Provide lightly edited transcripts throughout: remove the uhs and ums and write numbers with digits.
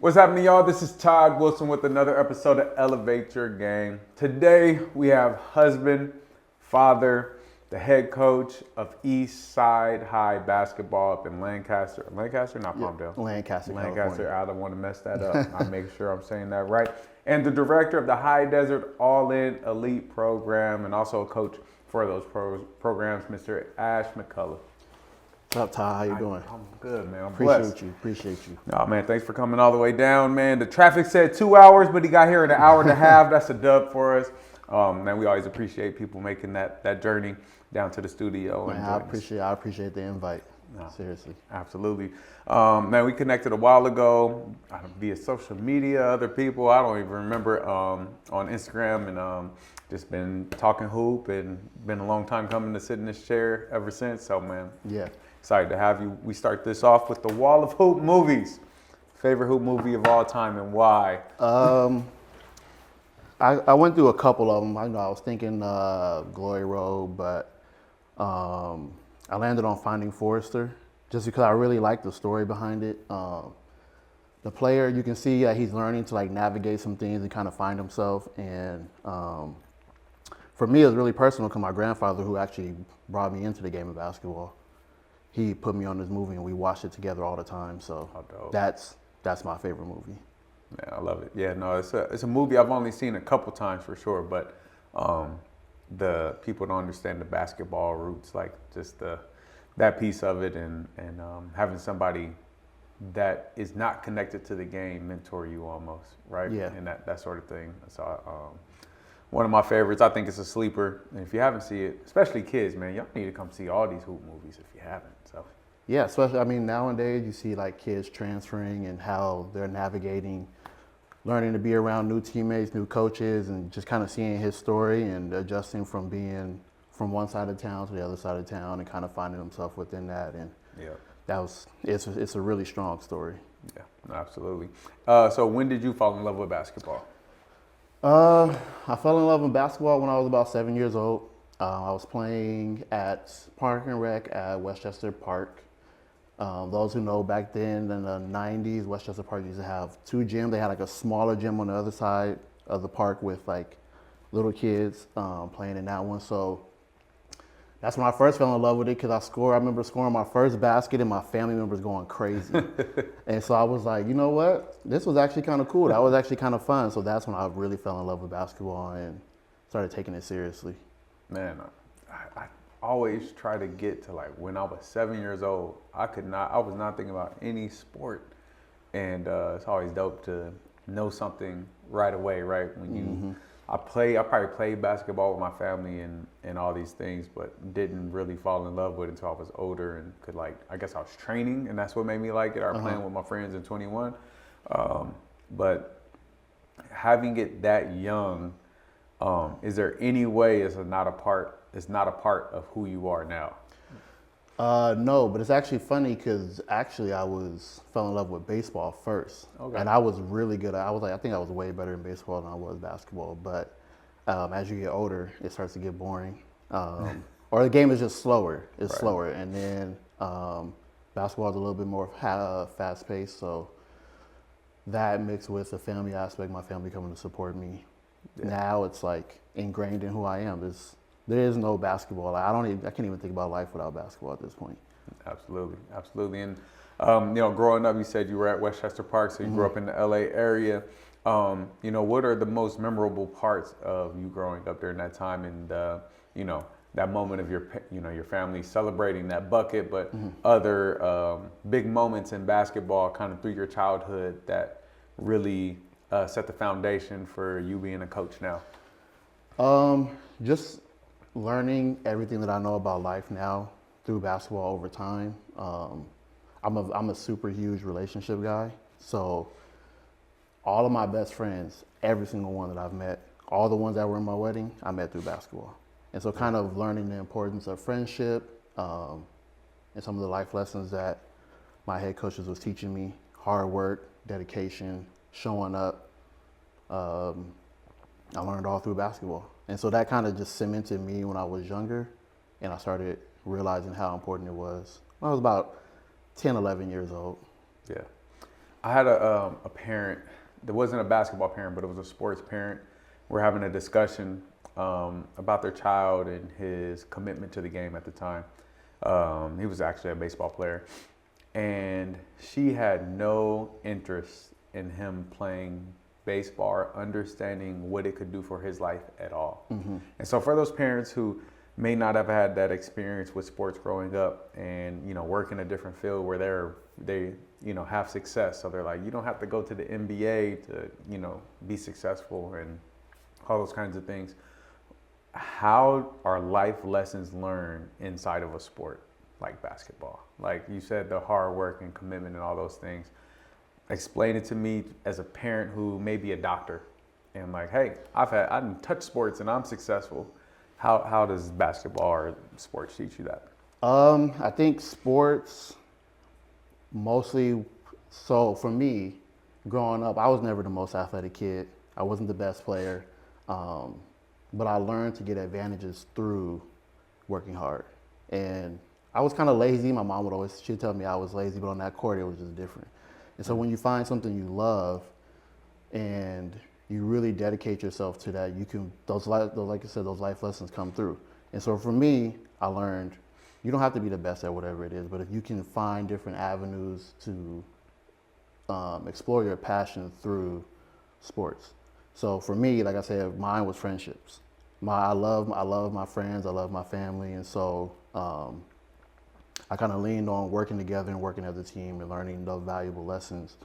What's happening, y'all? This is Todd Wilson with another episode of Elevate Your Game. Today, we have husband, father, the head coach of Eastside High Basketball up in Lancaster. Lancaster, not Palmdale. Lancaster, Lancaster. California. I don't want to mess that up. I make sure I'm saying that right. And the director of the High Desert All-In Elite Program and also a coach for those programs, Mr. Ash McCullough. What's up, Ty? How you doing? I'm good, man. I'm Appreciate blessed. you. No, man, thanks for coming all the way down, man. The traffic said 2 hours, but he got here in an hour and a half. That's a dub for us. Man, we always appreciate people making that journey down to the studio. Man, I appreciate the invite. No, seriously. Absolutely. Man, we connected a while ago via social media, other people. I don't even remember on Instagram and just been talking hoop and been a long time coming to sit in this chair ever since. So, man. Yeah. Excited to have you. We start this off with the Wall of Hoop movies. Favorite hoop movie of all time and why? I went through a couple of them. I was thinking Glory Road, but I landed on Finding Forrester just because I really like the story behind it. The player, you can see that he's learning to navigate some things and kind of find himself. And for me, it was really personal because my grandfather, who actually brought me into the game of basketball, he put me on this movie and we watched it together all the time. So that's my favorite movie. Man, I love it. Yeah, no, it's a movie I've only seen a couple times for sure, but the people don't understand the basketball roots, like just that piece of it, and having somebody that is not connected to the game mentor you almost, right? Yeah. And that sort of thing. So one of my favorites. I think it's a sleeper. And if you haven't seen it, especially kids, man, y'all need to come see all these hoop movies if you haven't. So. Yeah, especially, nowadays you see kids transferring and how they're navigating, learning to be around new teammates, new coaches, and just kind of seeing his story and adjusting from being from one side of town to the other side of town and kind of finding himself within that. And yeah, it's a really strong story. Yeah, absolutely. So when did you fall in love with basketball? I fell in love with basketball when I was about 7 years old. I was playing at Park and Rec at Westchester Park. Those who know, back then in the 90s, Westchester Park used to have two gyms. They had a smaller gym on the other side of the park with little kids playing in that one. So that's when I first fell in love with it because I remember scoring my first basket and my family members going crazy. And so I was like, you know what? This was actually kind of cool. That was actually kind of fun. So that's when I really fell in love with basketball and started taking it seriously. Man, I always try to get to when I was 7 years old. I was not thinking about any sport. And it's always dope to know something right away, right? When you, I probably played basketball with my family and all these things, but didn't really fall in love with it until I was older and could I guess I was training and that's what made me like it, or playing with my friends in 21. But having it that young, is there any way it's not a part of who you are now? No, but it's actually funny because I fell in love with baseball first. Okay. And I was really good at I think I was way better in baseball than I was basketball. But as you get older, it starts to get boring. Or the game is just slower. It's right. slower. And then basketball is a little bit more fast paced. So that mixed with the family aspect, my family coming to support me. Yeah. Now it's ingrained in who I am. There is no basketball. I can't even think about life without basketball at this point. Absolutely. And growing up, you said you were at Westchester Park, so you grew up in the LA area. What are the most memorable parts of you growing up during that time, and that moment of your family celebrating that bucket, but other big moments in basketball, kind of through your childhood, that really set the foundation for you being a coach now? Just learning everything that I know about life now through basketball over time. I'm a super huge relationship guy. So all of my best friends, every single one that I've met, all the ones that were in my wedding, I met through basketball. And so kind of learning the importance of friendship and some of the life lessons that my head coaches was teaching me, hard work, dedication, showing up. I learned all through basketball. And so that kind of just cemented me when I was younger, and I started realizing how important it was when I was about 10, 11 years old. Yeah. I had a parent that wasn't a basketball parent, but it was a sports parent. We're having a discussion about their child and his commitment to the game at the time. He was actually a baseball player, and she had no interest in him playing baseball or understanding what it could do for his life at all. And so for those parents who may not have had that experience with sports growing up and, work in a different field where they have success. So they're like, you don't have to go to the NBA to, be successful and all those kinds of things. How are life lessons learned inside of a sport like basketball? Like you said, the hard work and commitment and all those things. Explain it to me as a parent who may be a doctor and like, hey, I didn't touch sports and I'm successful. How does basketball or sports teach you that? I think sports mostly, so for me, growing up, I was never the most athletic kid. I wasn't the best player, but I learned to get advantages through working hard. And I was kind of lazy. My mom she'd tell me I was lazy, but on that court, it was just different. And so when you find something you love and you really dedicate yourself to that, you can, like you said, those life lessons come through. And so for me, I learned you don't have to be the best at whatever it is, but if you can find different avenues to explore your passion through sports. So for me, like I said, mine was friendships. I love my friends, I love my family, and so I kind of leaned on working together and working as a team and learning those valuable lessons.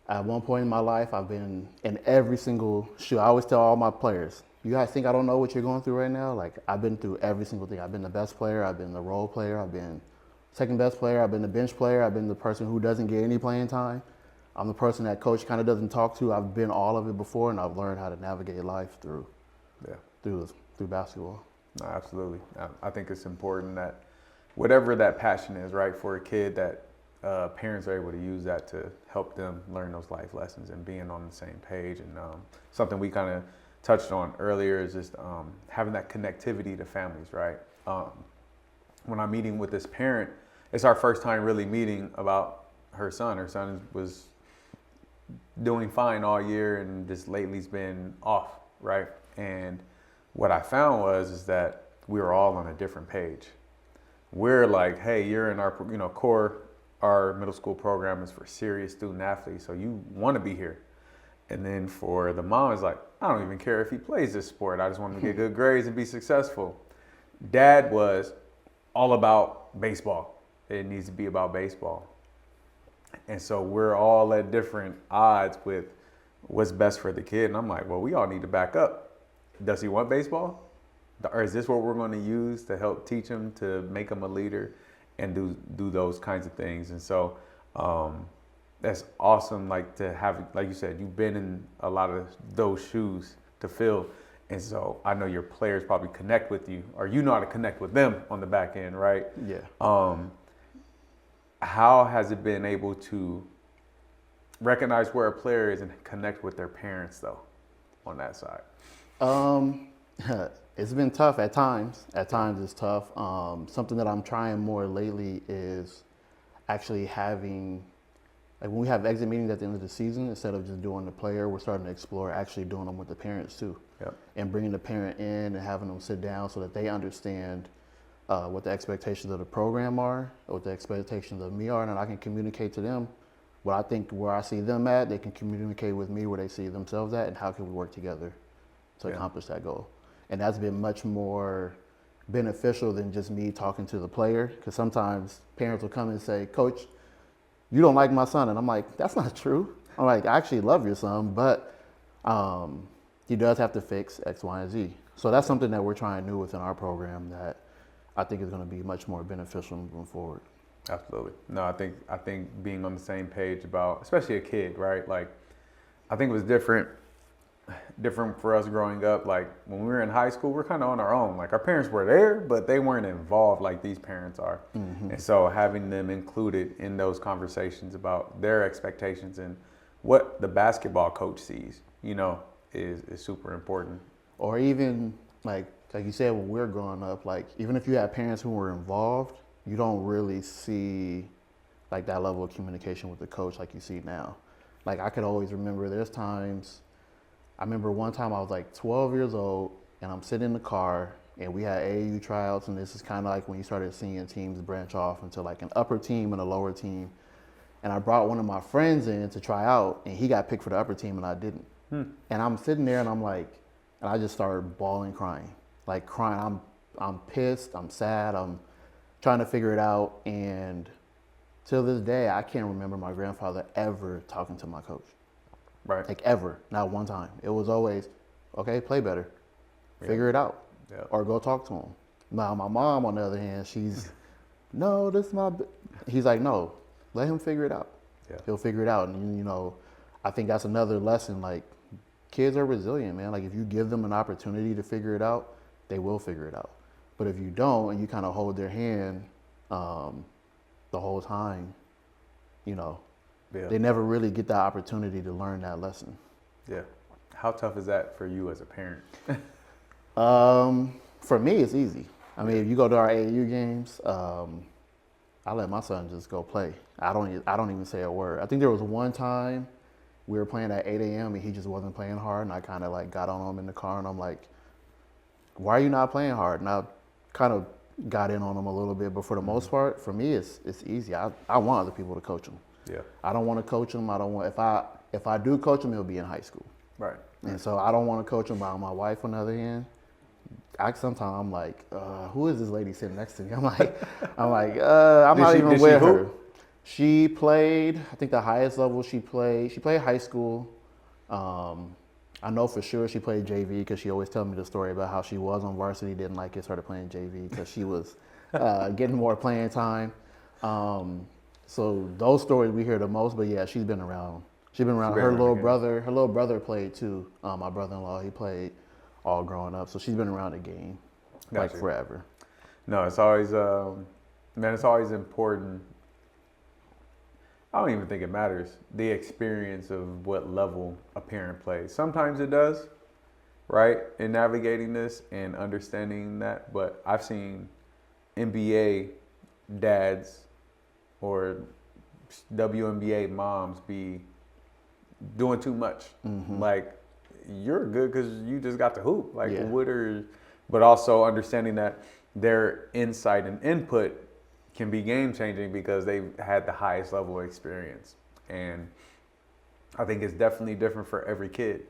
At one point in my life, I've been in every single shoe. I always tell all my players, you guys think I don't know what you're going through right now? Like, I've been through every single thing. I've been the best player, I've been the role player, I've been second best player, I've been the bench player, I've been the person who doesn't get any playing time. I'm the person that coach kind of doesn't talk to. I've been all of it before, and I've learned how to navigate life through basketball. No, absolutely. I think it's important that whatever that passion is, right, for a kid, that parents are able to use that to help them learn those life lessons and being on the same page. And something we kind of touched on earlier is just having that connectivity to families, right? When I'm meeting with this parent, it's our first time really meeting about her son. Her son was doing fine all year and just lately's been off, right? And what I found is that we were all on a different page. We're like, hey, you're in our core. Our middle school program is for serious student athletes, so you want to be here. And then for the mom, it's like, I don't even care if he plays this sport. I just want him to get good grades and be successful. Dad was all about baseball. It needs to be about baseball. And so we're all at different odds with what's best for the kid. And I'm like, well, we all need to back up. Does he want baseball? Or is this what we're going to use to help teach him to make him a leader and do those kinds of things? And so that's awesome, like to have, like you said, you've been in a lot of those shoes to fill. And so I know your players probably connect with you, or you know how to connect with them on the back end, right? Yeah. How has it been able to recognize where a player is and connect with their parents, though, on that side? It's been tough at times. At times it's tough. Something that I'm trying more lately is actually having, like when we have exit meetings at the end of the season, instead of just doing the player, we're starting to explore actually doing them with the parents too. Yep. And bringing the parent in and having them sit down so that they understand what the expectations of the program are, what the expectations of me are, and I can communicate to them what I think, where I see them at. They can communicate with me where they see themselves at, and how can we work together to accomplish that goal. And that's been much more beneficial than just me talking to the player, because sometimes parents will come and say, Coach, you don't like my son. And I'm like, that's not true. I'm like, I actually love your son, but he does have to fix X, Y, and Z. So that's something that we're trying to do within our program that I think is going to be much more beneficial moving forward. Absolutely. No, I think being on the same page about, especially a kid, right? Like, I think it was different for us growing up. Like when we were in high school, we're kind of on our own. Like our parents were there, but they weren't involved like these parents are. Mm-hmm. And so having them included in those conversations about their expectations and what the basketball coach sees, is super important. Or even like you said, when we're growing up, like even if you have parents who were involved, you don't really see like that level of communication with the coach like you see now. Like I could always remember there's times, I remember one time I was like 12 years old and I'm sitting in the car and we had AAU tryouts, and this is kind of like when you started seeing teams branch off into like an upper team and a lower team. And I brought one of my friends in to try out and he got picked for the upper team and I didn't. And I'm sitting there and I'm like, and I just started bawling, crying. Like crying, I'm pissed, I'm sad, I'm trying to figure it out. And till this day, I can't remember my grandfather ever talking to my coach. Right. Like ever, not one time. It was always, okay, play better, figure it out, or go talk to him. Now my mom, on the other hand, she's, no, this is my, he's like, no, let him figure it out. Yeah. He'll figure it out. And you know, I think that's another lesson, like kids are resilient, man. Like if you give them an opportunity to figure it out, they will figure it out. But if you don't and you kind of hold their hand the whole time, you know, they never really get that opportunity to learn that lesson. Yeah. How tough is that for you as a parent? For me, it's easy. I mean, if you go to our AAU games, I let my son just go play. I don't even say a word. I think there was one time we were playing at 8 a.m. and he just wasn't playing hard, and I kind of like got on him in the car and I'm like, why are you not playing hard? And I kind of got in on him a little bit, but for the most part, for me, it's easy. I want other people to coach him. Yeah. I don't want to coach him. I don't want, if I do coach him, it'll be in high school. Right. And so I don't want to coach him. But my wife, on the other hand, sometimes I'm like, who is this lady sitting next to me? I'm like, I'm not even with her. She played, I think the highest level she played high school. I know for sure she played JV because she always tells me the story about how she was on varsity, didn't like it, started playing JV because she was getting more playing time. So those stories we hear the most, but yeah, she's been around. Her little brother played too. My brother-in-law, he played all growing up. So she's been around the game like forever. No, it's always, man, it's always important. I don't even think it matters, the experience of what level a parent plays. Sometimes it does, right, in navigating this and understanding that. But I've seen NBA dads or WNBA moms be doing too much. Mm-hmm. Like, you're good because you just got to hoop. Like, but also understanding that their insight and input can be game changing because they've had the highest level of experience. And I think it's definitely different for every kid.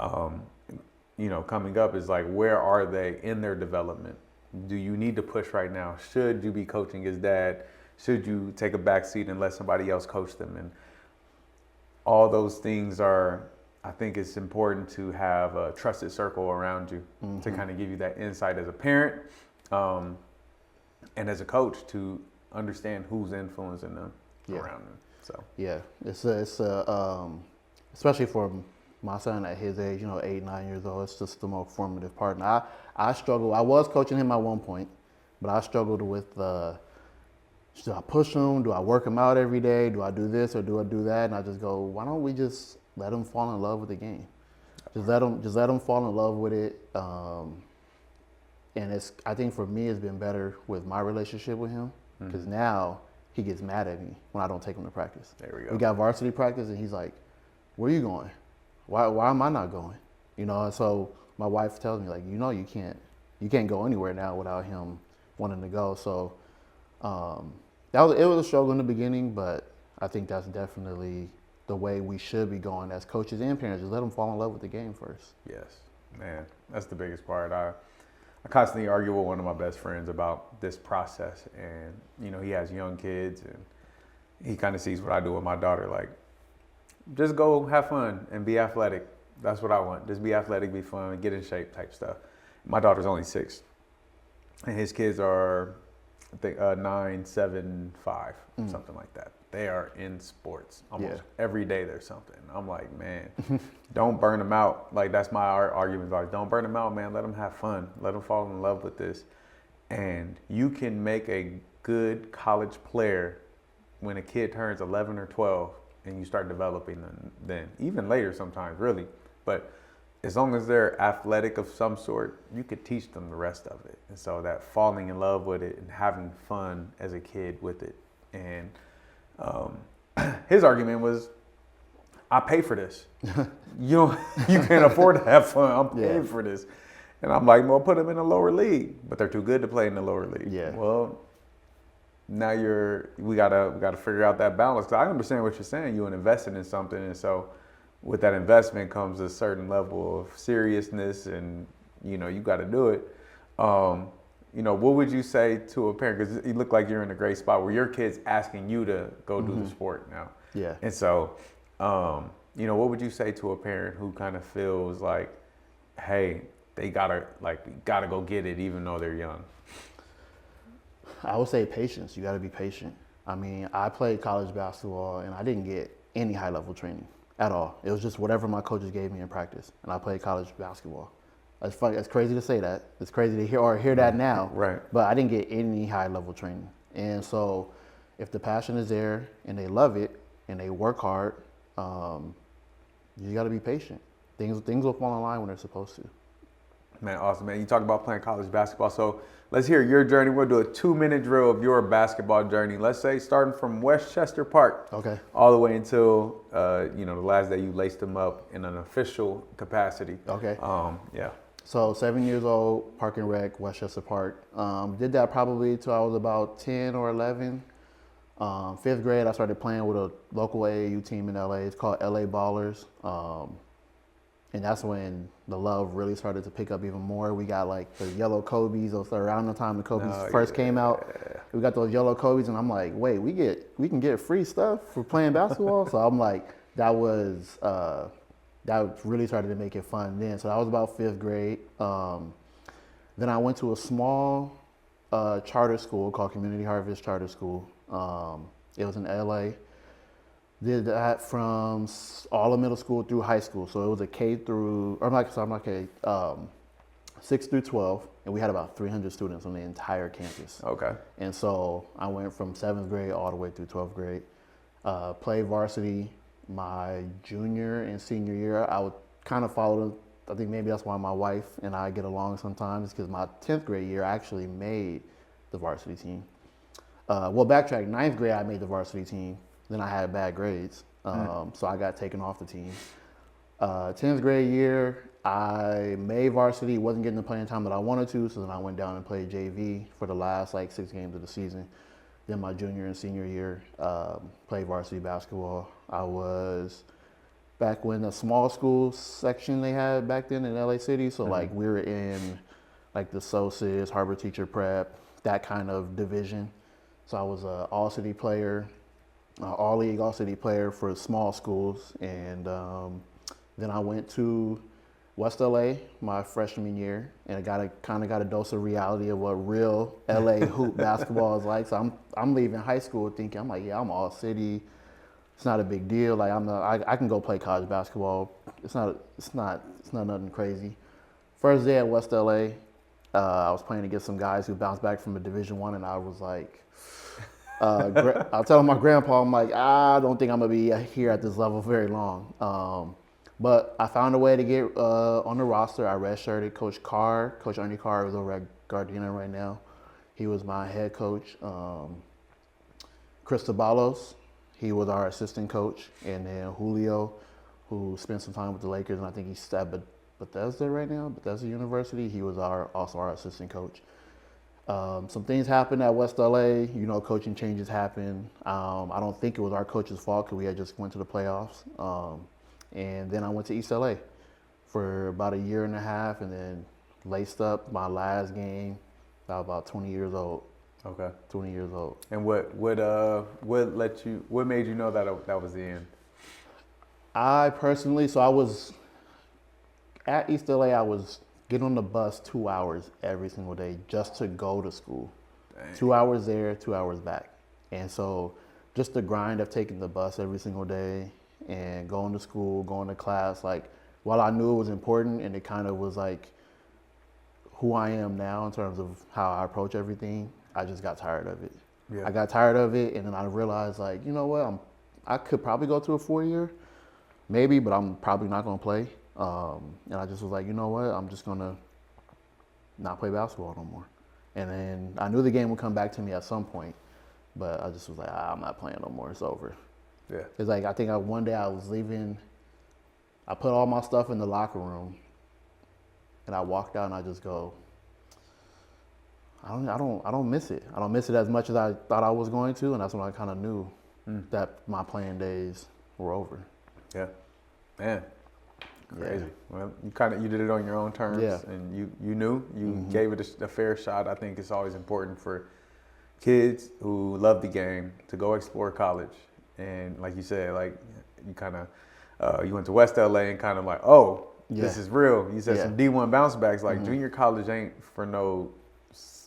You know, coming up is like, where are they in their development? Do you need to push right now? Should you be coaching his dad? Should you take a back seat and let somebody else coach them? And all those things are, I think it's important to have a trusted circle around you to kind of give you that insight as a parent. And as a coach to understand who's influencing them around them. So yeah, it's especially for my son at his age, you know, 8, 9 years old. It's just the most formative part. And I struggle. I was coaching him at one point, but I struggled with do I push him? Do I work him out every day? Do I do this or do I do that? And I just go, why don't we just let him fall in love with the game? Just let him fall in love with it. And I think for me, it's been better with my relationship with him because now he gets mad at me when I don't take him to practice. There we go. We got varsity practice and he's like, where are you going? Why am I not going? You know, and so my wife tells me, like, you know, you can't go anywhere now without him wanting to go. So it was a struggle in the beginning, but I think that's definitely the way we should be going as coaches and parents. Just let them fall in love with the game first. Yes, man, that's the biggest part. I constantly argue with one of my best friends about this process, and you know, he has young kids and he kind of sees what I do with my daughter. Like, just go have fun and be athletic. That's what I want. Just be athletic, be fun, get in shape type stuff. My daughter's only 6 and his kids are, I think, 9, 7, 5, something like that. They are in sports almost every day. There's something. I'm like, man, don't burn them out. Like, that's my argument. Like, don't burn them out, man. Let them have fun. Let them fall in love with this. And you can make a good college player when a kid turns 11 or 12 and you start developing them then. Even later sometimes, really. But as long as they're athletic of some sort, you could teach them the rest of it. And so that falling in love with it and having fun as a kid with it. And His argument was, I pay for this. You can't afford to have fun. I'm paying for this. And I'm like, well, put them in a lower league, but they're too good to play in the lower league. Yeah. Well, now we gotta figure out that balance. 'Cause I understand what you're saying. You invested in something, and so with that investment comes a certain level of seriousness, and you got to do it. What would you say to a parent? Because you look like you're in a great spot where your kid's asking you to go do the sport now. Yeah. And so, what would you say to a parent who kind of feels like, hey, they gotta go get it even though they're young? I would say patience. You got to be patient. I mean, I played college basketball and I didn't get any high level training at all. It was just whatever my coaches gave me in practice, and I played college basketball. It's funny. It's crazy to say that. It's crazy to hear that now. Right. But I didn't get any high level training, and so if the passion is there and they love it and they work hard, you got to be patient. Things will fall in line when they're supposed to. Man, awesome, man. You talked about playing college basketball. So let's hear your journey. We'll do a 2-minute drill of your basketball journey. Let's say starting from Westchester Park. Okay. All the way until, the last day you laced them up in an official capacity. Okay. Yeah. So 7 years old, Park and Rec, Westchester Park. Did that probably till I was about 10 or 11. 5th grade, I started playing with a local AAU team in LA. It's called LA Ballers. And that's when the love really started to pick up even more. We got like the yellow Kobe's. It was around the time the Kobe's first came out. We got those yellow Kobe's, and I'm like, wait, we can get free stuff for playing basketball. So I'm like, that really started to make it fun then. So that was about 5th grade. Then I went to a small charter school called Community Harvest Charter School. It was in LA. Did that from all of middle school through high school. So it was a K through, or I'm not K, 6 through 12, and we had about 300 students on the entire campus. Okay. And so I went from 7th grade all the way through 12th grade. Played varsity my junior and senior year. I would kind of follow, I think maybe that's why my wife and I get along sometimes, because my 10th grade year I actually made the varsity team. Backtrack, 9th grade I made the varsity team. Then I had bad grades, so I got taken off the team. 10th grade year, I made varsity, wasn't getting the playing time that I wanted to, so then I went down and played JV for the last 6 games of the season. Then my junior and senior year, played varsity basketball. I was back when the small school section they had back then in LA City, so we were in the SOSIS, Harbor Teacher Prep, that kind of division. So I was an all-city player. All-league, all-city player for small schools, and then I went to West LA my freshman year, and I kind of got a dose of reality of what real LA hoop basketball is like. So I'm leaving high school thinking, I'm like, yeah, I'm all-city. It's not a big deal. I can go play college basketball. It's not nothing crazy. First day at West LA, I was playing against some guys who bounced back from a Division I, and I was like. I was telling my grandpa, I'm like, I don't think I'm gonna be here at this level very long. But I found a way to get on the roster. I redshirted Coach Carr. Coach Ernie Carr is over at Gardena right now. He was my head coach. Chris Tabalos, he was our assistant coach. And then Julio, who spent some time with the Lakers, and I think he's at Bethesda right now, Bethesda University. He was also our assistant coach. Some things happened at West LA, coaching changes happened. I don't think it was our coach's fault because we had just went to the playoffs. And then I went to East LA for about a year and a half, and then laced up my last game. I was about 20 years old. Okay. 20 years old. And what made you know that was the end? I personally, so I was at East LA, I was get on the bus 2 hours every single day just to go to school. Dang. 2 hours there, 2 hours back. And so just the grind of taking the bus every single day and going to school, going to class, while I knew it was important and it kind of was who I am now in terms of how I approach everything, I just got tired of it. Yeah. I got tired of it, and then I realized you know what, I could probably go to a 4-year, maybe, but I'm probably not gonna play. And I just was like, you know what, I'm just going to not play basketball no more. And then I knew the game would come back to me at some point, but I just was like, I'm not playing no more. It's over. Yeah. It's like I think one day I was leaving. I put all my stuff in the locker room, and I walked out, and I just go, I don't miss it. I don't miss it as much as I thought I was going to, and that's when I kind of knew that my playing days were over. Yeah, man, crazy. Yeah. Well, you did it on your own terms, Yeah. and you knew you gave it a fair shot. I think it's always important for kids who love the game to go explore college, and like you said, like you kind of you went to West LA and kind of like, oh, this is real. You said some D1 bounce backs. Like junior college ain't for no,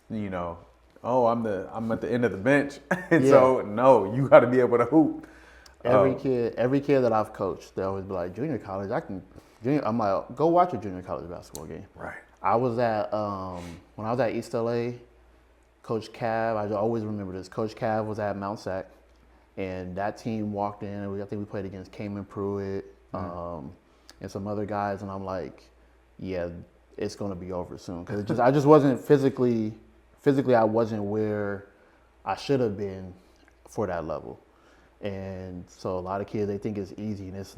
you know, oh, I'm at the end of the bench, and so no, you got to be able to hoop. Every kid that I've coached, they always be like, junior college, I'm like, go watch a junior college basketball game. Right. I was at, when I was at East LA, Coach Cav, I always remember this, Coach Cav was at Mount Sac, and that team walked in, and I think we played against Cayman Pruitt, and some other guys, and I'm like, yeah, it's going to be over soon. Because I just wasn't physically, I wasn't where I should have been for that level. And so a lot of kids, they think it's easy, and it's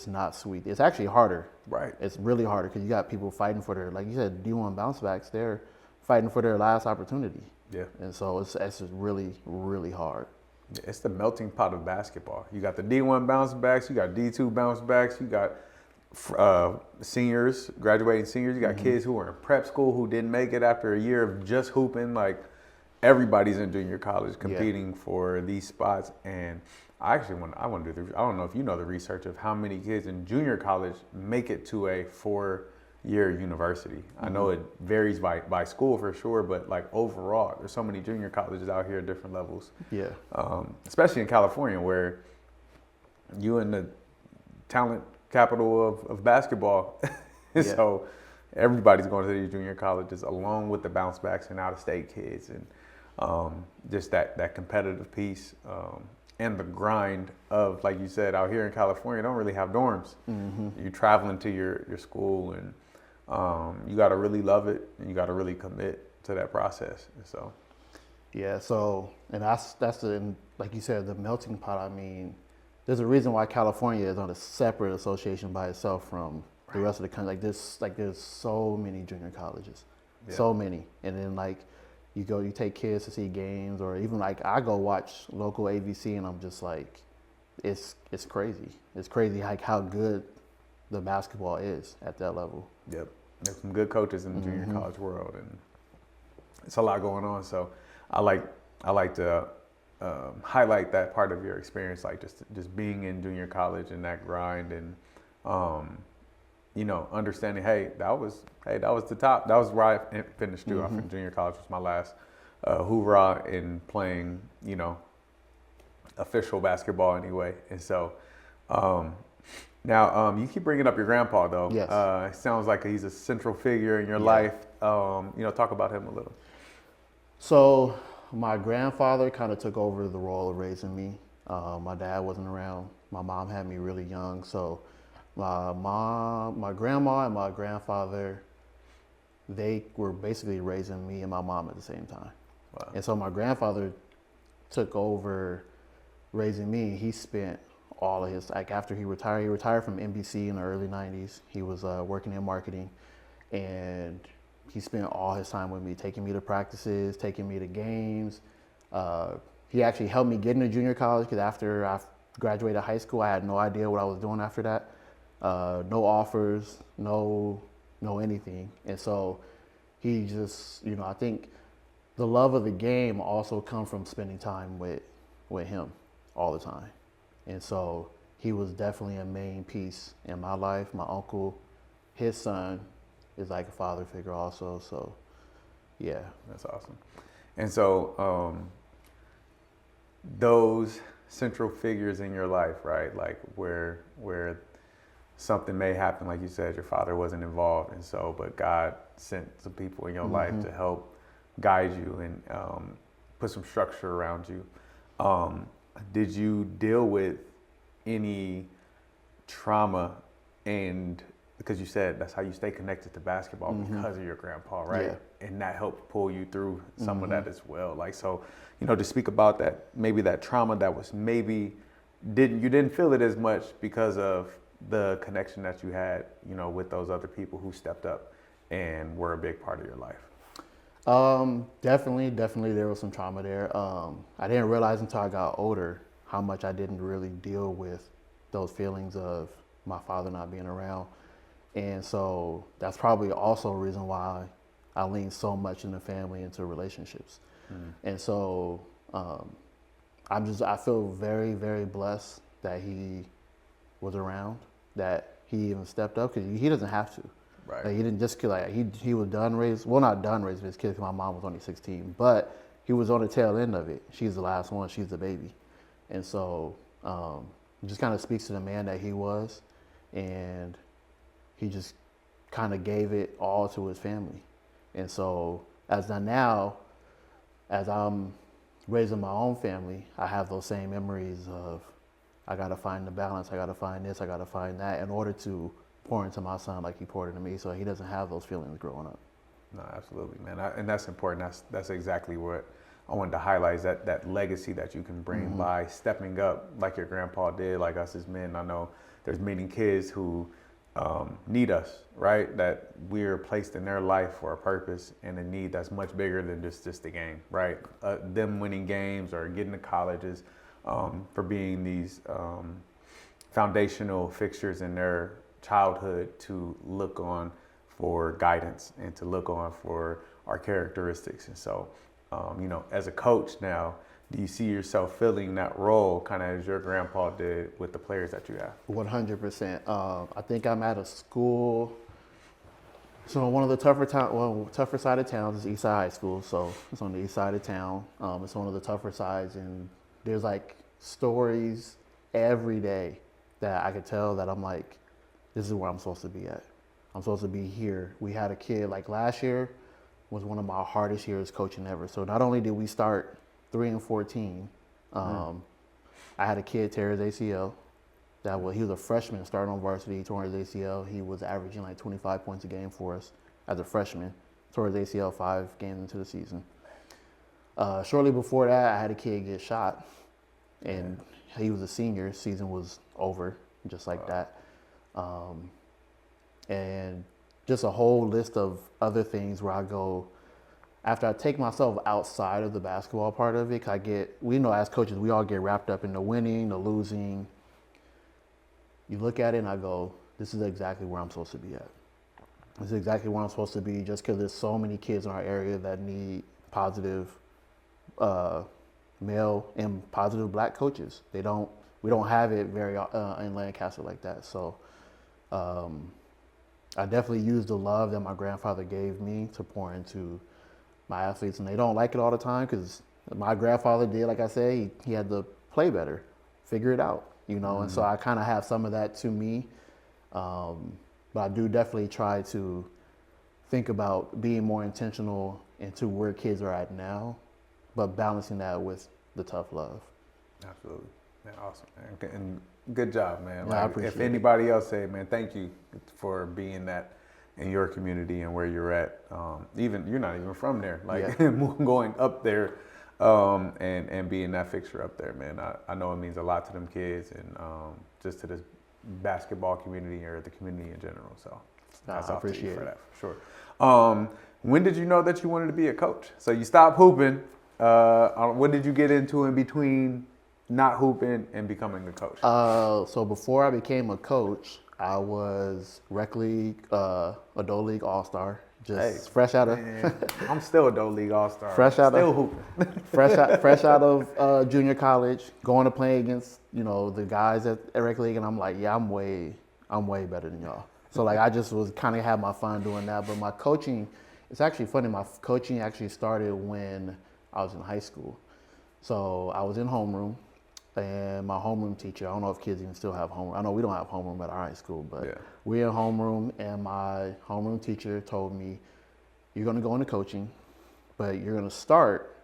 not sweet. It's actually harder. Right. It's really harder because you got people fighting for their, like you said, D1 bounce backs, they're fighting for their last opportunity. Yeah. And so it's just really, really hard. It's the melting pot of basketball. You got the D1 bounce backs, you got D2 bounce backs, you got seniors, graduating seniors, you got kids who were in prep school who didn't make it after a year of just hooping. Like, everybody's in junior college competing for these spots. And I want to do I don't know if you know the research of how many kids in junior college make it to a 4-year university. I know it varies by school for sure, but like overall, there's so many junior colleges out here at different levels. Yeah. Especially in California, where you in the talent capital of basketball. So everybody's going to these junior colleges along with the bounce backs and out of state kids, and just that competitive piece and the grind of, like you said, out here in California, don't really have dorms. You're traveling to your school, and you got to really love it, and you got to really commit to that process. And so, and that's like you said, the melting pot. I mean, there's a reason why California is on a separate association by itself from the rest of the country. Like there's so many junior colleges, so many, and then like you take kids to see games, or even like I go watch local AVC, and I'm just like, it's crazy. It's crazy like how good the basketball is at that level. Yep, there's some good coaches in the junior college world, and it's a lot going on. So I like to highlight that part of your experience, like just being in junior college and that grind, and understanding, that was the top. That was where I finished too. I think junior college was my last hoorah in playing, official basketball anyway. And so now you keep bringing up your grandpa though. Yes. It sounds like he's a central figure in your life. Talk about him a little. So my grandfather kind of took over the role of raising me. My dad wasn't around. My mom had me really young, so my grandma and my grandfather, they were basically raising me and my mom at the same time. Wow. And so my grandfather took over raising me. He spent all of his, like after he retired from NBC in the early 90s. He was working in marketing, and he spent all his time with me, taking me to practices, taking me to games. He actually helped me get into junior college, because after I graduated high school, I had no idea what I was doing after that. No offers, no anything. And so he just, I think the love of the game also comes from spending time with him all the time. And so he was definitely a main piece in my life. My uncle, his son, is like a father figure also. So, yeah. That's awesome. And so those central figures in your life, right? Like where something may happen, like you said, your father wasn't involved, and so, but God sent some people in your life to help guide you and put some structure around you. Did you deal with any trauma and because you said that's how you stay connected to basketball because of your grandpa, right? Yeah. And that helped pull you through some of that as well. Like, so, you know, to speak about that, maybe that trauma that was maybe you didn't feel it as much because of the connection that you had, you know, with those other people who stepped up and were a big part of your life. Definitely there was some trauma there. I didn't realize until I got older how much I didn't really deal with those feelings of my father not being around. And so that's probably also a reason why I lean so much in the family into relationships. And so I feel very, very blessed that he was around, that he even stepped up, because he doesn't have to. Right. Like, he didn't just, like, he was done raising, well, not done raising his kids, because my mom was only 16, but he was on the tail end of it. She's the last one, she's the baby. And so it just kind of speaks to the man that he was, and he just kind of gave it all to his family. And so as I'm raising my own family, I have those same memories of, I got to find the balance, I got to find this, I got to find that in order to pour into my son like he poured into me, so he doesn't have those feelings growing up. No, absolutely, man. And that's important. That's exactly what I wanted to highlight, is that legacy that you can bring by stepping up like your grandpa did, like us as men. I know there's many kids who need us, right? That we're placed in their life for a purpose and a need that's much bigger than just the game, right? Them winning games or getting to colleges, for being these foundational fixtures in their childhood to look on for guidance and to look on for our characteristics. And so, you know, as a coach now, do you see yourself filling that role kind of as your grandpa did with the players that you have? 100%. I think I'm at a school. So one of the tougher side of towns is Eastside High School. So it's on the east side of town. It's one of the tougher sides, and there's like stories every day that I could tell that I'm like, this is where I'm supposed to be at. I'm supposed to be here. We had a kid, like last year was one of my hardest years coaching ever. So not only did we start 3-14, I had a kid tear his ACL. He was a freshman starting on varsity. He tore his ACL. He was averaging like 25 points a game for us as a freshman. Tore his ACL 5 games into the season. Shortly before that, I had a kid get shot, and he was a senior. Season was over, just like that. And just a whole list of other things where I go, after I take myself outside of the basketball part of it, we know as coaches, we all get wrapped up in the winning, the losing. You look at it and I go, this is exactly where I'm supposed to be at. This is exactly where I'm supposed to be, just because there's so many kids in our area that need positive male and positive black coaches. We don't have it very in Lancaster like that. So I definitely use the love that my grandfather gave me to pour into my athletes, and they don't like it all the time, because my grandfather did, like I said, he had to play better, figure it out, you know. And so I kind of have some of that to me, but I do definitely try to think about being more intentional into where kids are at now, but balancing that with the tough love. Absolutely. Man, awesome, man. And good job, man. Yeah, I appreciate if anybody else say, man, thank you for being that in your community and where you're at. Even you're not even from there, like going up there and being that fixture up there, man. I know it means a lot to them kids and just to this basketball community or the community in general. So I appreciate it for that, for sure. When did you know that you wanted to be a coach? So you stopped hooping. What did you get into in between not hooping and becoming a coach? So before I became a coach, I was rec league, adult league all-star, fresh out of. I'm still adult league all-star. Still hooping. fresh out of junior college, going to play against the guys at rec league, and I'm like, yeah, I'm way better than y'all. So like I just was kind of had my fun doing that. But my coaching, it's actually funny. My coaching actually started when I was in high school. So I was in homeroom. And my homeroom teacher, I don't know if kids even still have homeroom. I know we don't have homeroom at our high school, but we're in homeroom, and my homeroom teacher told me, you're going to go into coaching, but you're going to start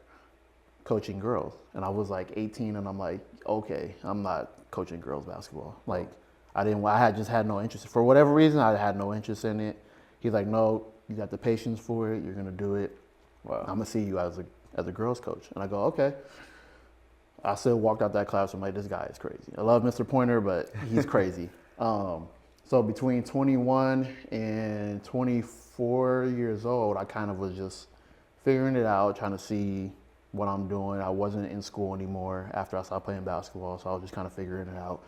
coaching girls. And I was like 18, and I'm like, okay, I'm not coaching girls basketball. Like, I had just had no interest. For whatever reason, I had no interest in it. He's like, no, you got the patience for it. You're going to do it. Wow. I'm going to see you as a girls coach. And I go, okay. I still walked out that classroom like, this guy is crazy. I love Mr. Pointer, but he's crazy. So between 21 and 24 years old, I kind of was just figuring it out, trying to see what I'm doing. I wasn't in school anymore after I stopped playing basketball, so I was just kind of figuring it out.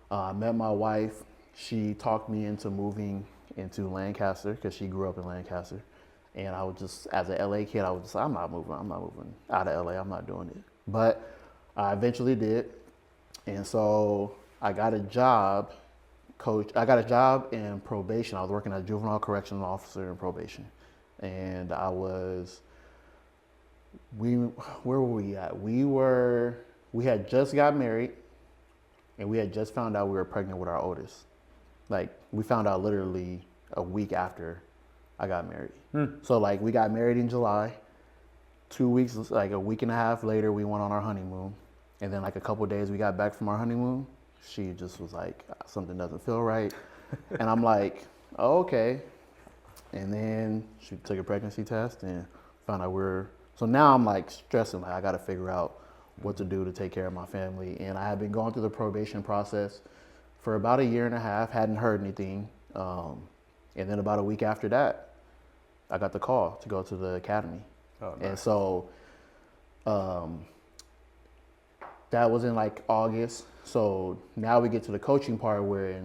I met my wife. She talked me into moving into Lancaster because she grew up in Lancaster. And I was just, as an LA kid, I was just like, I'm not moving out of LA. I'm not doing it. But I eventually did. And so I got a job, I got a job in probation. I was working as a juvenile correctional officer in probation. And where were we at? We had just got married and we had just found out we were pregnant with our oldest. Like, we found out literally a week after I got married. So like, we got married in July. 2 weeks, like a week and a half later, we went on our honeymoon. And then like a couple of days we got back from our honeymoon, she just was like, something doesn't feel right. And I'm like, oh, okay. And then she took a pregnancy test and found out so now I'm like stressing, like I gotta figure out what to do to take care of my family. And I had been going through the probation process for about a year and a half, hadn't heard anything. And then about a week after that, I got the call to go to the academy. Oh, nice. And so that was in like August. So now we get to the coaching part where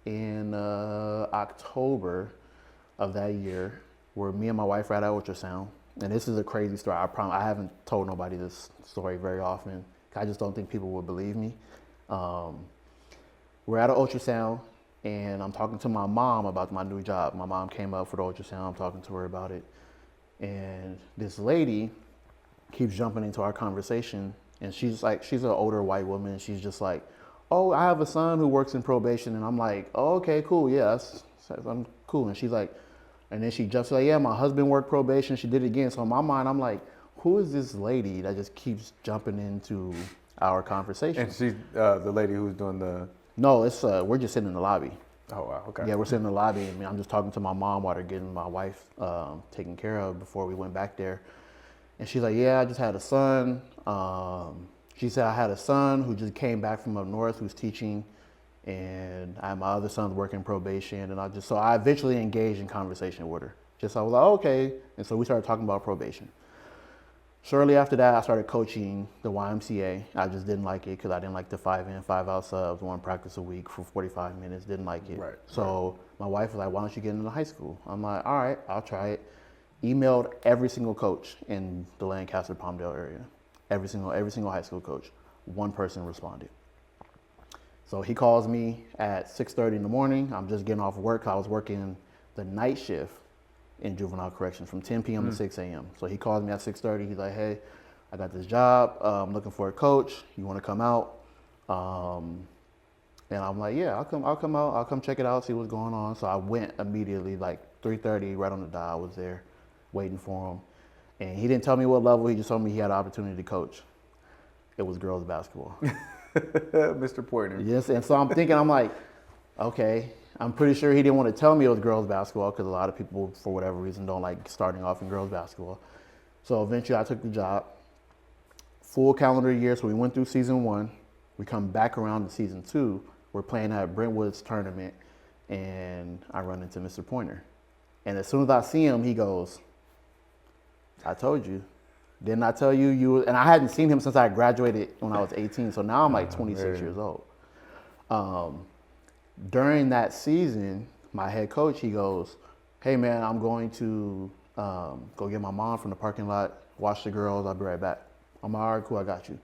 in October of that year, where me and my wife were at ultrasound. And this is a crazy story. I promise I haven't told nobody this story very often. I just don't think people would believe me. We're at an ultrasound and I'm talking to my mom about my new job. My mom came up for the ultrasound. I'm talking to her about it. And this lady keeps jumping into our conversation. And she's an older white woman. And she's just like, oh, I have a son who works in probation. And I'm like, oh, okay, cool. Yeah, I'm cool. And she's like, and then she jumps like, yeah, my husband worked probation. She did it again. So in my mind, I'm like, who is this lady that just keeps jumping into our conversation? And she's the lady who's doing the... No, it's we're just sitting in the lobby. Oh, wow, okay. Yeah, we're sitting in the lobby. I mean, I'm just talking to my mom while they're getting my wife taken care of before we went back there. And she's like, yeah, I just had a son. She said, I had a son who just came back from up north who's teaching. And my other son's working probation. And so I eventually engaged in conversation with her. I was like, okay. And so we started talking about probation. Shortly after that, I started coaching the YMCA. I just didn't like it because I didn't like the 5 in, 5 out subs, one practice a week for 45 minutes. Didn't like it. Right. So my wife was like, why don't you get into high school? I'm like, all right, I'll try it. Emailed every single coach in the Lancaster, Palmdale area. Every single high school coach. One person responded. So he calls me at 6:30 in the morning. I'm just getting off work. I was working the night shift in juvenile corrections from 10 p.m. to 6 a.m. So he calls me at 6:30. He's like, hey, I got this job. I'm looking for a coach. You want to come out? And I'm like, yeah, I'll come out. I'll come check it out, see what's going on. So I went immediately, like 3:30, right on the dot. I was there waiting for him. And he didn't tell me what level. He just told me he had an opportunity to coach. It was girls basketball. Mr. Pointer. Yes, and so I'm thinking, I'm like, okay. I'm pretty sure he didn't want to tell me it was girls basketball because a lot of people, for whatever reason, don't like starting off in girls basketball. So eventually I took the job. Full calendar year, so we went through season 1. We come back around to season 2. We're playing at Brentwood's tournament, and I run into Mr. Pointer. And as soon as I see him, he goes, I told you. Didn't I tell you? And I hadn't seen him since I graduated when I was 18, so now I'm like 26 years old. During that season, my head coach, he goes, hey man, I'm going to go get my mom from the parking lot, watch the girls, I'll be right back. I'm like, all right, cool, I got you.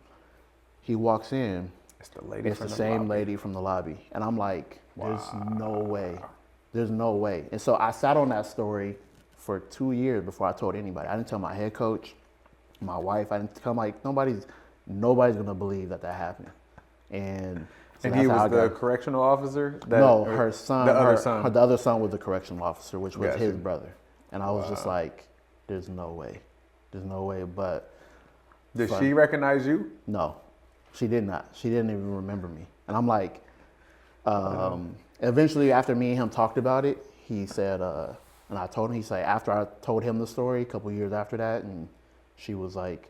He walks in, it's the same lady from the lobby. And I'm like, there's no way. There's no way. And so I sat on that story for 2 years before I told anybody. I didn't tell my head coach, my wife, I didn't tell nobody's gonna believe that happened. And so he was the correctional officer? No, her son. The other son. The other son was the correctional officer, which was his brother. And I was just like, there's no way. There's no way. But did she recognize you? No, she did not. She didn't even remember me. And I'm like, Eventually, after me and him talked about it, he said, and I told him, he said, after I told him the story a couple years after that, and she was like,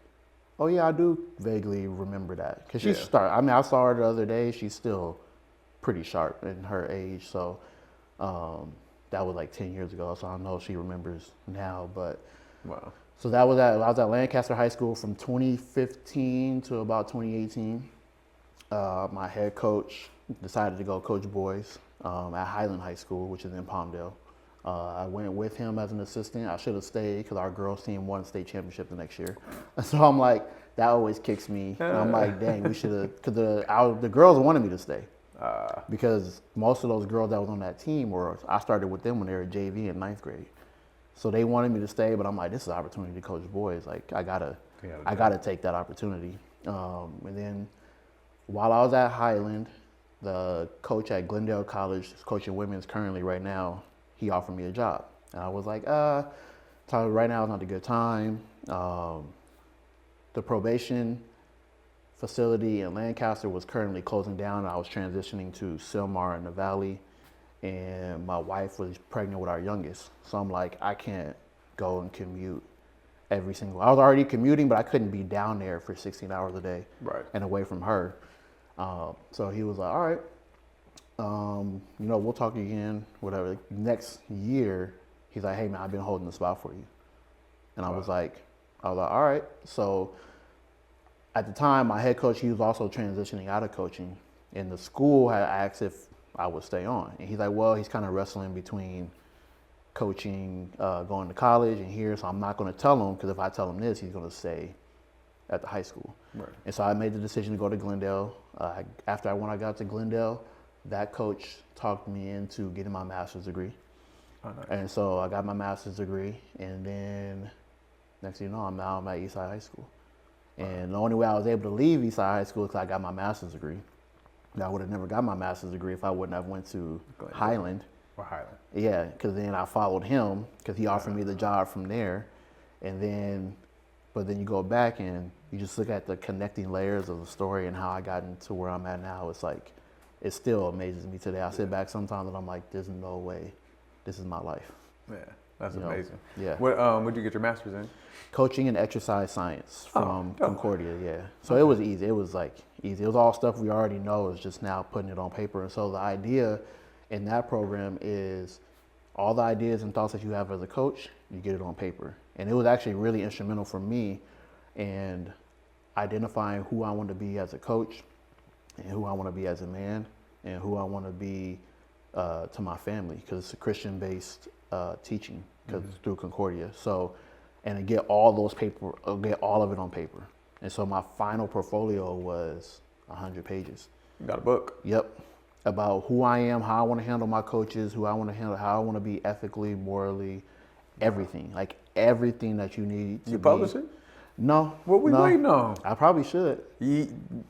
oh yeah, I do vaguely remember that. Because I mean, I saw her the other day, she's still pretty sharp in her age, so that was like 10 years ago, so I don't know if she remembers now, but Wow. so I was at Lancaster High School from 2015 to about 2018. My head coach decided to go coach boys at Highland High School, which is in Palmdale. I went with him as an assistant. I should have stayed because our girls team won state championship the next year. So I'm like, that always kicks me. And I'm like, dang, we should have, because the girls wanted me to stay. Because most of those girls that was on that team I started with them when they were JV in 9th grade. So they wanted me to stay, but I'm like, this is an opportunity to coach boys. Like, I gotta take that opportunity. And then while I was at Highland, the coach at Glendale College, who's coaching women's currently right now, he offered me a job. And I was like, right now is not a good time. The probation facility in Lancaster was currently closing down. I was transitioning to Sylmar in the Valley, and my wife was pregnant with our youngest. So I'm like, I can't go and commute I was already commuting, but I couldn't be down there for 16 hours a day and away from her. So he was like, all right, we'll talk again, whatever. Next year, he's like, hey man, I've been holding the spot for you. And I was like, all right. So at the time, my head coach, he was also transitioning out of coaching, and the school had asked if I would stay on. And he's like, well, he's kind of wrestling between coaching, going to college and here, so I'm not going to tell him, because if I tell him this, he's going to stay at the high school. Right. And so I made the decision to go to Glendale. When I got to Glendale, that coach talked me into getting my master's degree. Oh, nice. And so I got my master's degree, and then next thing you know, I'm at Eastside High School. And the only way I was able to leave Eastside High School is because I got my master's degree. I would have never got my master's degree if I wouldn't have went to Highland. Or Highland. Yeah, because then I followed him because he offered me the job from there. But then you go back and you just look at the connecting layers of the story and how I got into where I'm at now. It's like, it still amazes me today. I sit back sometimes and I'm like, there's no way this is my life. Yeah, that's amazing. Yeah. What did you get your master's in? Coaching and exercise science from Concordia, yeah. So it was easy. It was easy. It was all stuff we already know. It's just now putting it on paper. And so the idea in that program is all the ideas and thoughts that you have as a coach, you get it on paper. And it was actually really instrumental for me in identifying who I want to be as a coach and who I want to be as a man and who I want to be to my family, because it's a Christian-based teaching because it's through Concordia. So, and to get all of it on paper. And so my final portfolio was 100 pages. You got a book? Yep. About who I am, how I want to handle my coaches, who I want to handle, how I want to be ethically, morally, everything. Like everything that you need to You publish it? No. What we waiting on? I probably should.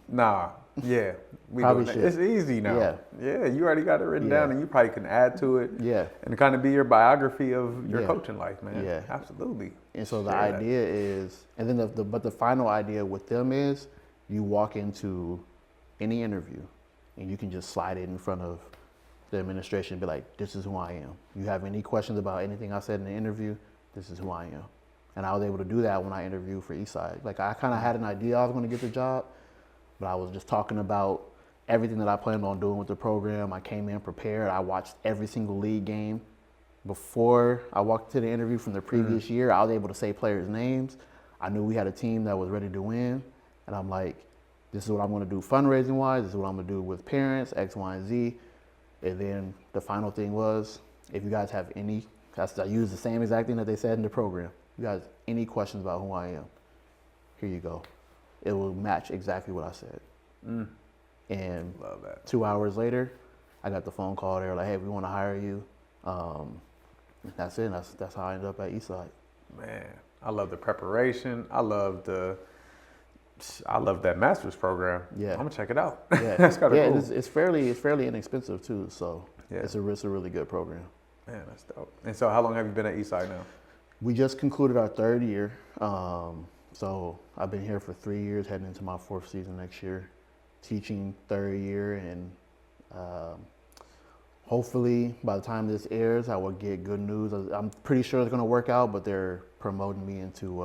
Nah. Yeah. We probably should. It's easy now. Yeah. Yeah, you already got it written down, and you probably can add to it. Yeah. And kind of be your biography of your coaching life, man. Yeah. Absolutely. And so the idea is, and then the final idea with them is, you walk into any interview and you can just slide it in front of the administration and be like, this is who I am. You have any questions about anything I said in the interview, this is who I am. And I was able to do that when I interviewed for Eastside. Like, I kind of had an idea I was going to get the job, but I was just talking about everything that I planned on doing with the program. I came in prepared. I watched every single league game. Before I walked to the interview from the previous year, I was able to say players' names. I knew we had a team that was ready to win. And I'm like, this is what I'm going to do fundraising-wise. This is what I'm going to do with parents, X, Y, and Z. And then the final thing was, if you guys have any, I used the same exact thing that they said in the program. If you guys have any questions about who I am, here you go. It will match exactly what I said. And love that. 2 hours later, I got the phone call. They were like, hey, we want to hire you. That's it. That's how I ended up at Eastside. Man, I love the preparation. I love that master's program. Yeah, I'm gonna check it out. Yeah, that's kind of cool. It's fairly inexpensive too. So it's a really good program. Man, that's dope. And so, how long have you been at Eastside now? We just concluded our third year. So I've been here for 3 years, heading into my fourth season next year. Teaching third year, and Hopefully, by the time this airs, I will get good news. I'm pretty sure it's going to work out, but they're promoting me into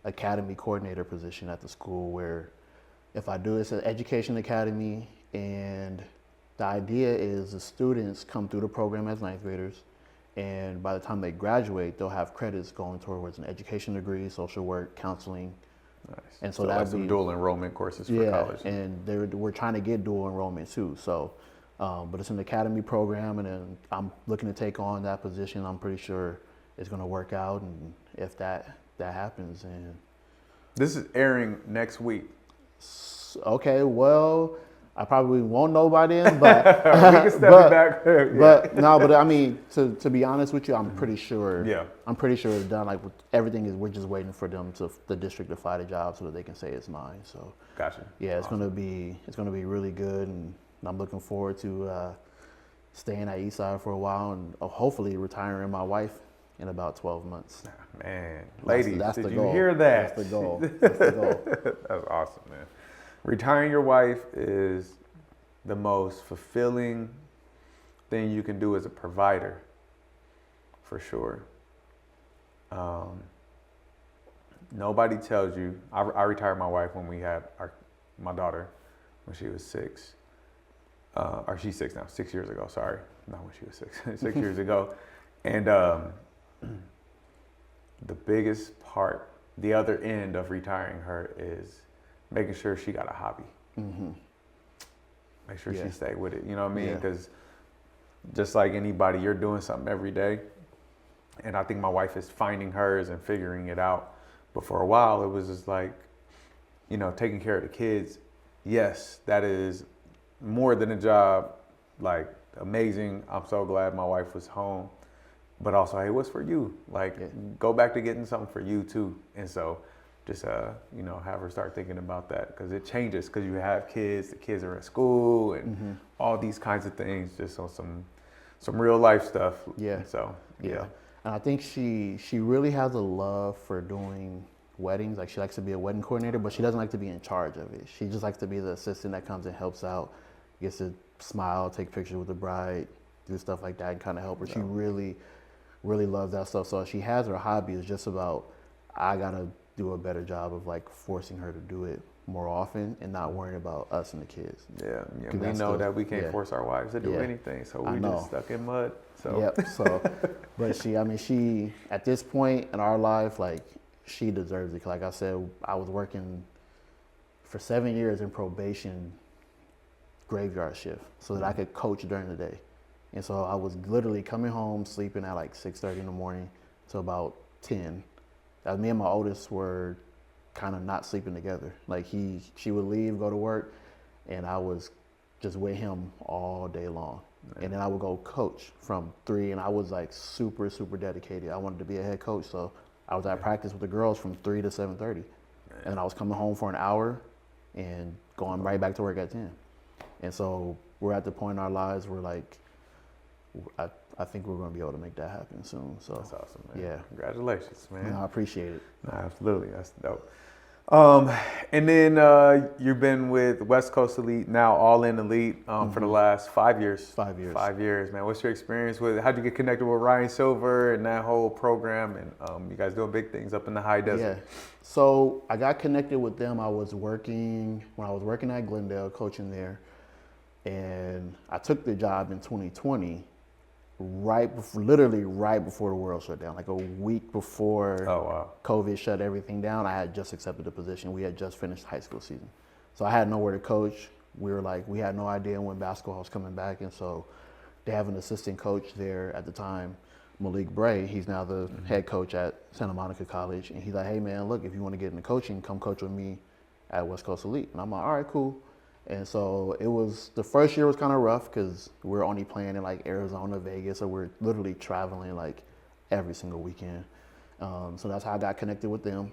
academy coordinator position at the school where if I do, it's an education academy, and the idea is the students come through the program as ninth graders, and by the time they graduate, they'll have credits going towards an education degree, social work, counseling. Nice. And so like that'd some be dual enrollment courses for college. and we're trying to get dual enrollment too. So, but it's an academy program, and then I'm looking to take on that position. I'm pretty sure it's going to work out, and if that happens, and This is airing next week. okay, well, I probably won't know by then, but We can step it back. Yeah. but no, but I mean, to be honest with you, I'm pretty sure. Yeah. I'm pretty sure it's done. Like everything is, we're just waiting for the district to fly the job so that they can say it's mine. So Gotcha. yeah, it's gonna be really good, and I'm looking forward to staying at Eastside for a while and hopefully retiring my wife in about 12 months. Man, ladies, that's did the you goal. hear that? That's the goal. That's the goal. That's awesome, man. Retiring your wife is the most fulfilling thing you can do as a provider, for sure. Nobody tells you. I retired my wife when we had my daughter when she was 6. Or she's 6 now. 6 years ago. Sorry, not when she was 6. 6 years ago, and the biggest part, the other end of retiring her is making sure she got a hobby. Mm-hmm. Make sure Yeah. she stay with it. You know what I mean? Yeah. Because just like anybody, you're doing something every day. And I think my wife is finding hers and figuring it out. But for a while, it was just like, taking care of the kids. Yes, that is more than a job. Like, amazing. I'm so glad my wife was home. But also, hey, what's for you? Like, go back to getting something for you too. And so just, have her start thinking about that, because it changes because you have kids, the kids are at school and all these kinds of things, just on some real life stuff. Yeah. And so, yeah. And I think she really has a love for doing weddings. Like, she likes to be a wedding coordinator, but she doesn't like to be in charge of it. She just likes to be the assistant that comes and helps out, gets to smile, take pictures with the bride, do stuff like that, and kind of help her. She really loves that stuff. So she has her hobby. It's just about, I gotta do a better job of like forcing her to do it more often and not worrying about us and the kids. Yeah. We know that we can't force our wives to do anything, so we just stuck in mud. So. Yep. So, but she at this point in our life, like, she deserves it. Like I said, I was working for 7 years in probation graveyard shift so that I could coach during the day. And so I was literally coming home, sleeping at like 6:30 in the morning to about 10. Me and my oldest were kind of not sleeping together. Like, she would leave, go to work, and I was just with him all day long. Man. And then I would go coach from 3, and I was like super, super dedicated. I wanted to be a head coach, so I was at practice with the girls from 3 to 7:30. And then I was coming home for an hour and going right back to work at 10. And so we're at the point in our lives where, like, I think we're going to be able to make that happen soon. So that's awesome, man. Yeah. Congratulations, man. No, I appreciate it. No, absolutely. That's dope. And then you've been with West Coast Elite, now All In Elite, for the last 5 years. 5 years. 5 years, man. What's your experience with? How'd you get connected with Ryan Silver and that whole program? And you guys doing big things up in the high desert. Yeah. So I got connected with them. When I was working at Glendale, coaching there, and I took the job in 2020. Literally right before the world shut down, like a week before COVID shut everything down. I had just accepted the position. We had just finished high school season. So I had nowhere to coach. We had no idea when basketball was coming back. And so they have an assistant coach there at the time, Malik Bray. He's now the head coach at Santa Monica College. And he's like, hey man, look, if you want to get into coaching, come coach with me at West Coast Elite. And I'm like, all right, cool. And so the first year was kind of rough because we're only playing in like Arizona, Vegas, so we're literally traveling like every single weekend. So that's how I got connected with them.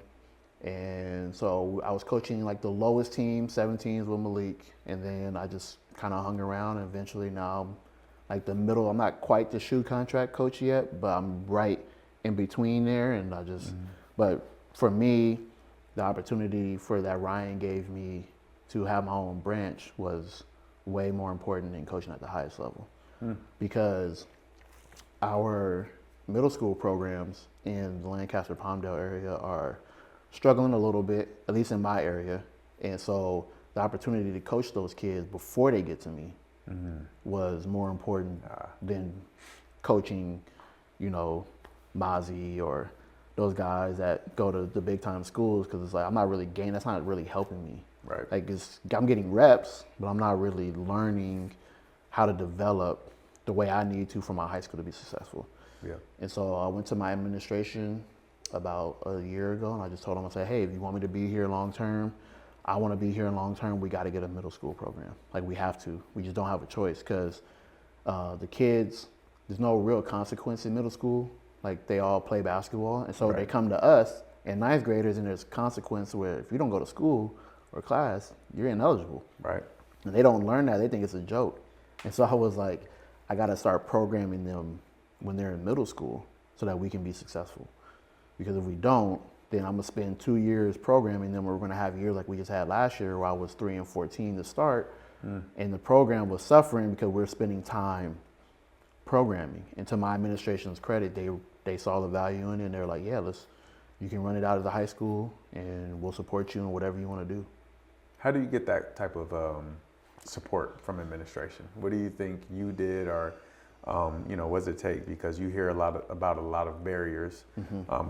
And so I was coaching like the lowest team, 17s with Malik. And then I just kind of hung around, and eventually now I'm like the middle. I'm not quite the shoe contract coach yet, but I'm right in between there. And but for me, the opportunity for that Ryan gave me to have my own branch was way more important than coaching at the highest level, because our middle school programs in the Lancaster Palmdale area are struggling a little bit, at least in my area. And so the opportunity to coach those kids before they get to me was more important than coaching, you know, Mozzie or those guys that go to the big time schools, because it's like I'm not really gaining. That's not really helping me. Right. Like I'm getting reps, but I'm not really learning how to develop the way I need to for my high school to be successful. Yeah. And so I went to my administration about a year ago, and I just told them, I said, hey, if you want me to be here long term, I want to be here long term. We got to get a middle school program. Like we have to. We just don't have a choice, because the kids, there's no real consequence in middle school. Like they all play basketball, and so they come to us and ninth graders, and there's consequence where if you don't go to school or class, you're ineligible. Right. And they don't learn that. They think it's a joke. And so I was like, I got to start programming them when they're in middle school so that we can be successful. Because if we don't, then I'm going to spend 2 years programming them. We're going to have years like we just had last year where I was 3 and 14 to start. And the program was suffering because we're spending time programming. And to my administration's credit, they saw the value in it, and they're like, yeah, you can run it out of the high school and we'll support you in whatever you want to do. How do you get that type of support from administration? What do you think you did, or what does it take? Because you hear about a lot of barriers,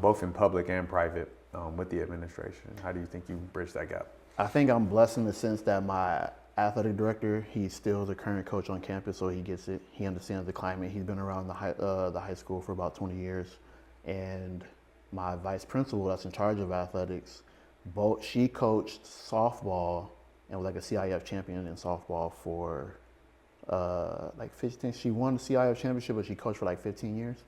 both in public and private, with the administration. How do you think you bridge that gap? I think I'm blessed in the sense that my athletic director, he's still the current coach on campus, so he gets it. He understands the climate. He's been around the high school for about 20 years. And my vice principal that's in charge of athletics, she coached softball and was like a CIF champion in softball for like 15. She won the CIF championship, but she coached for like 15 years.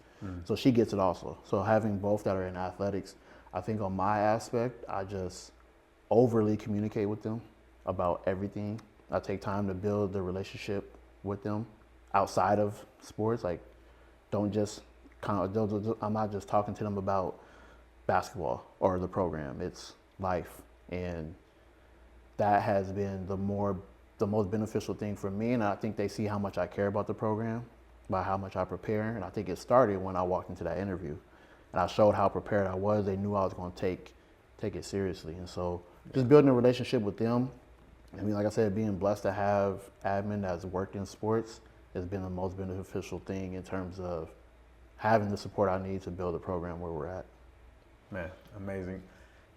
So she gets it also. So having both that are in athletics, I think on my aspect, I just overly communicate with them about everything. I take time to build the relationship with them outside of sports. Like, I'm not just talking to them about basketball or the program. It's life, and that has been the most beneficial thing for me. And I think they see how much I care about the program by how much I prepare. And I think it started when I walked into that interview, and I showed how prepared I was. They knew I was going to take it seriously, and so just building a relationship with them. I mean, like I said, being blessed to have admin that's worked in sports has been the most beneficial thing in terms of having the support I need to build a program where we're at. Man, amazing.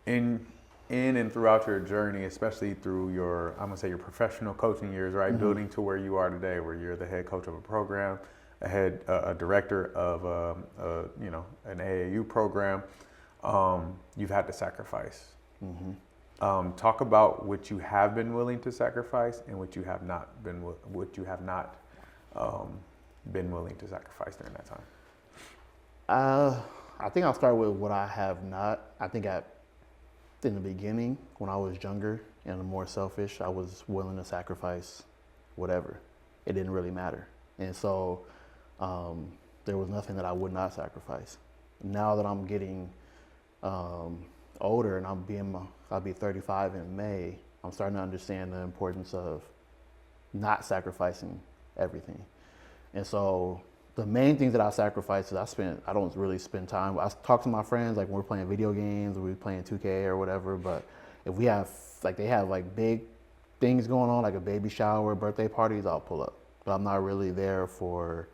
In and throughout your journey, especially through your, I'm gonna say your professional coaching years, right? Building to where you are today, where you're the head coach of a program, a director of an AAU program, you've had to sacrifice. Talk about what you have been willing to sacrifice and what you have not been willing to sacrifice during that time. I think I'll start with what I have not. I think in the beginning, when I was younger and more selfish, I was willing to sacrifice whatever. It didn't really matter. And so there was nothing that I would not sacrifice. Now that I'm getting older and I'll be 35 in May, I'm starting to understand the importance of not sacrificing everything. And so the main things that I sacrifice is I don't really spend time. I talk to my friends like when we're playing video games or we're playing 2K or whatever, but if we have, like they have like big things going on, like a baby shower, birthday parties, I'll pull up. But I'm not really there for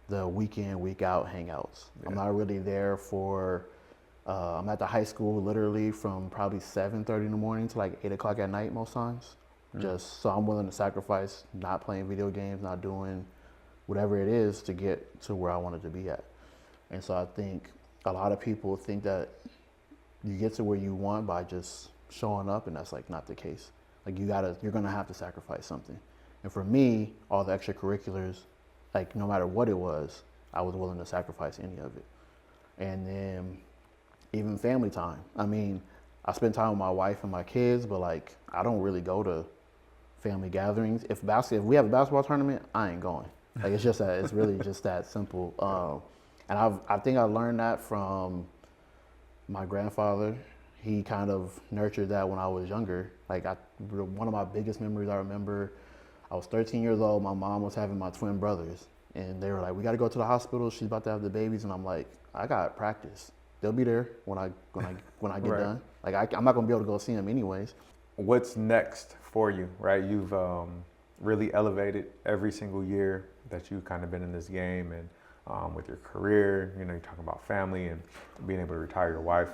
the week in, week out hangouts. Yeah. I'm not really there for, I'm at the high school literally from probably 7:30 in the morning to like 8 o'clock at night most times. Just so I'm willing to sacrifice not playing video games, not doing whatever it is to get to where I wanted to be at. And so I think a lot of people think that you get to where you want by just showing up, and that's like not the case. Like you're gonna have to sacrifice something. And for me, all the extracurriculars, like no matter what it was, I was willing to sacrifice any of it. And then even family time. I mean, I spend time with my wife and my kids, but like I don't really go to family gatherings. If we have a basketball tournament, I ain't going. Like it's really just that simple. And I think I learned that from my grandfather. He kind of nurtured that when I was younger. Like one of my biggest memories I remember, I was 13 years old. My mom was having my twin brothers, and they were like, "We got to go to the hospital. She's about to have the babies." And I'm like, "I got practice. They'll be there when I get Right. done. Like I'm not gonna be able to go see them anyways." What's next for you, right? You've really elevated every single year that you've kind of been in this game, and with your career, you know, you're talking about family and being able to retire your wife.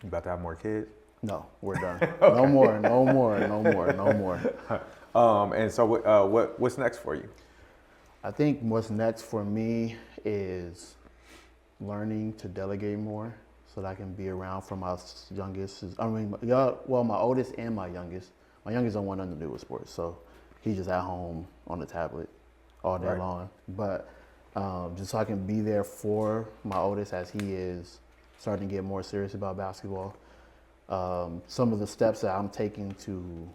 You about to have more kids? No, we're done. No more. No more. No more. No more. And so, what's next for you? I think what's next for me is learning to delegate more so that I can be around for my youngest. My oldest and my youngest. My youngest don't want nothing to do with sports, so he's just at home on the tablet all day Right. long. But just so I can be there for my oldest as he is starting to get more serious about basketball. Some of the steps that I'm taking to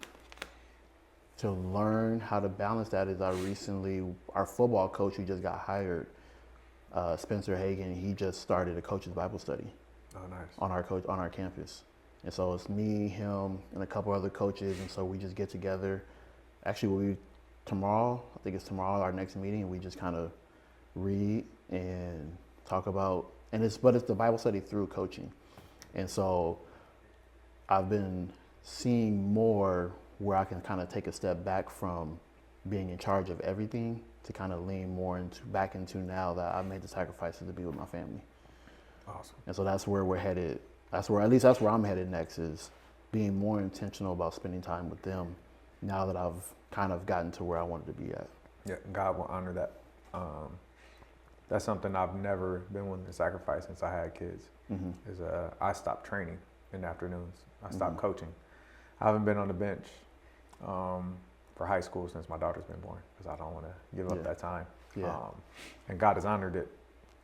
learn how to balance that is our football coach who just got hired, Spencer Hagan, he just started a coach's Bible study Oh, nice. on our campus. And so it's me, him, and a couple other coaches, and so we just get together. Actually, tomorrow, I think it's tomorrow, our next meeting, we just kind of read and talk about, but it's the Bible study through coaching. And so I've been seeing more where I can kind of take a step back from being in charge of everything to kind of lean more back into now that I've made the sacrifices to be with my family. Awesome. And so that's where we're headed. That's where I'm headed next, is being more intentional about spending time with them now that I've kind of gotten to where I wanted to be at. Yeah, God will honor that. That's something I've never been willing to sacrifice since I had kids. Mm-hmm. Is I stopped training in the afternoons. I stopped coaching. I haven't been on the bench for high school since my daughter's been born because I don't want to give up that time. Yeah. And God has honored it.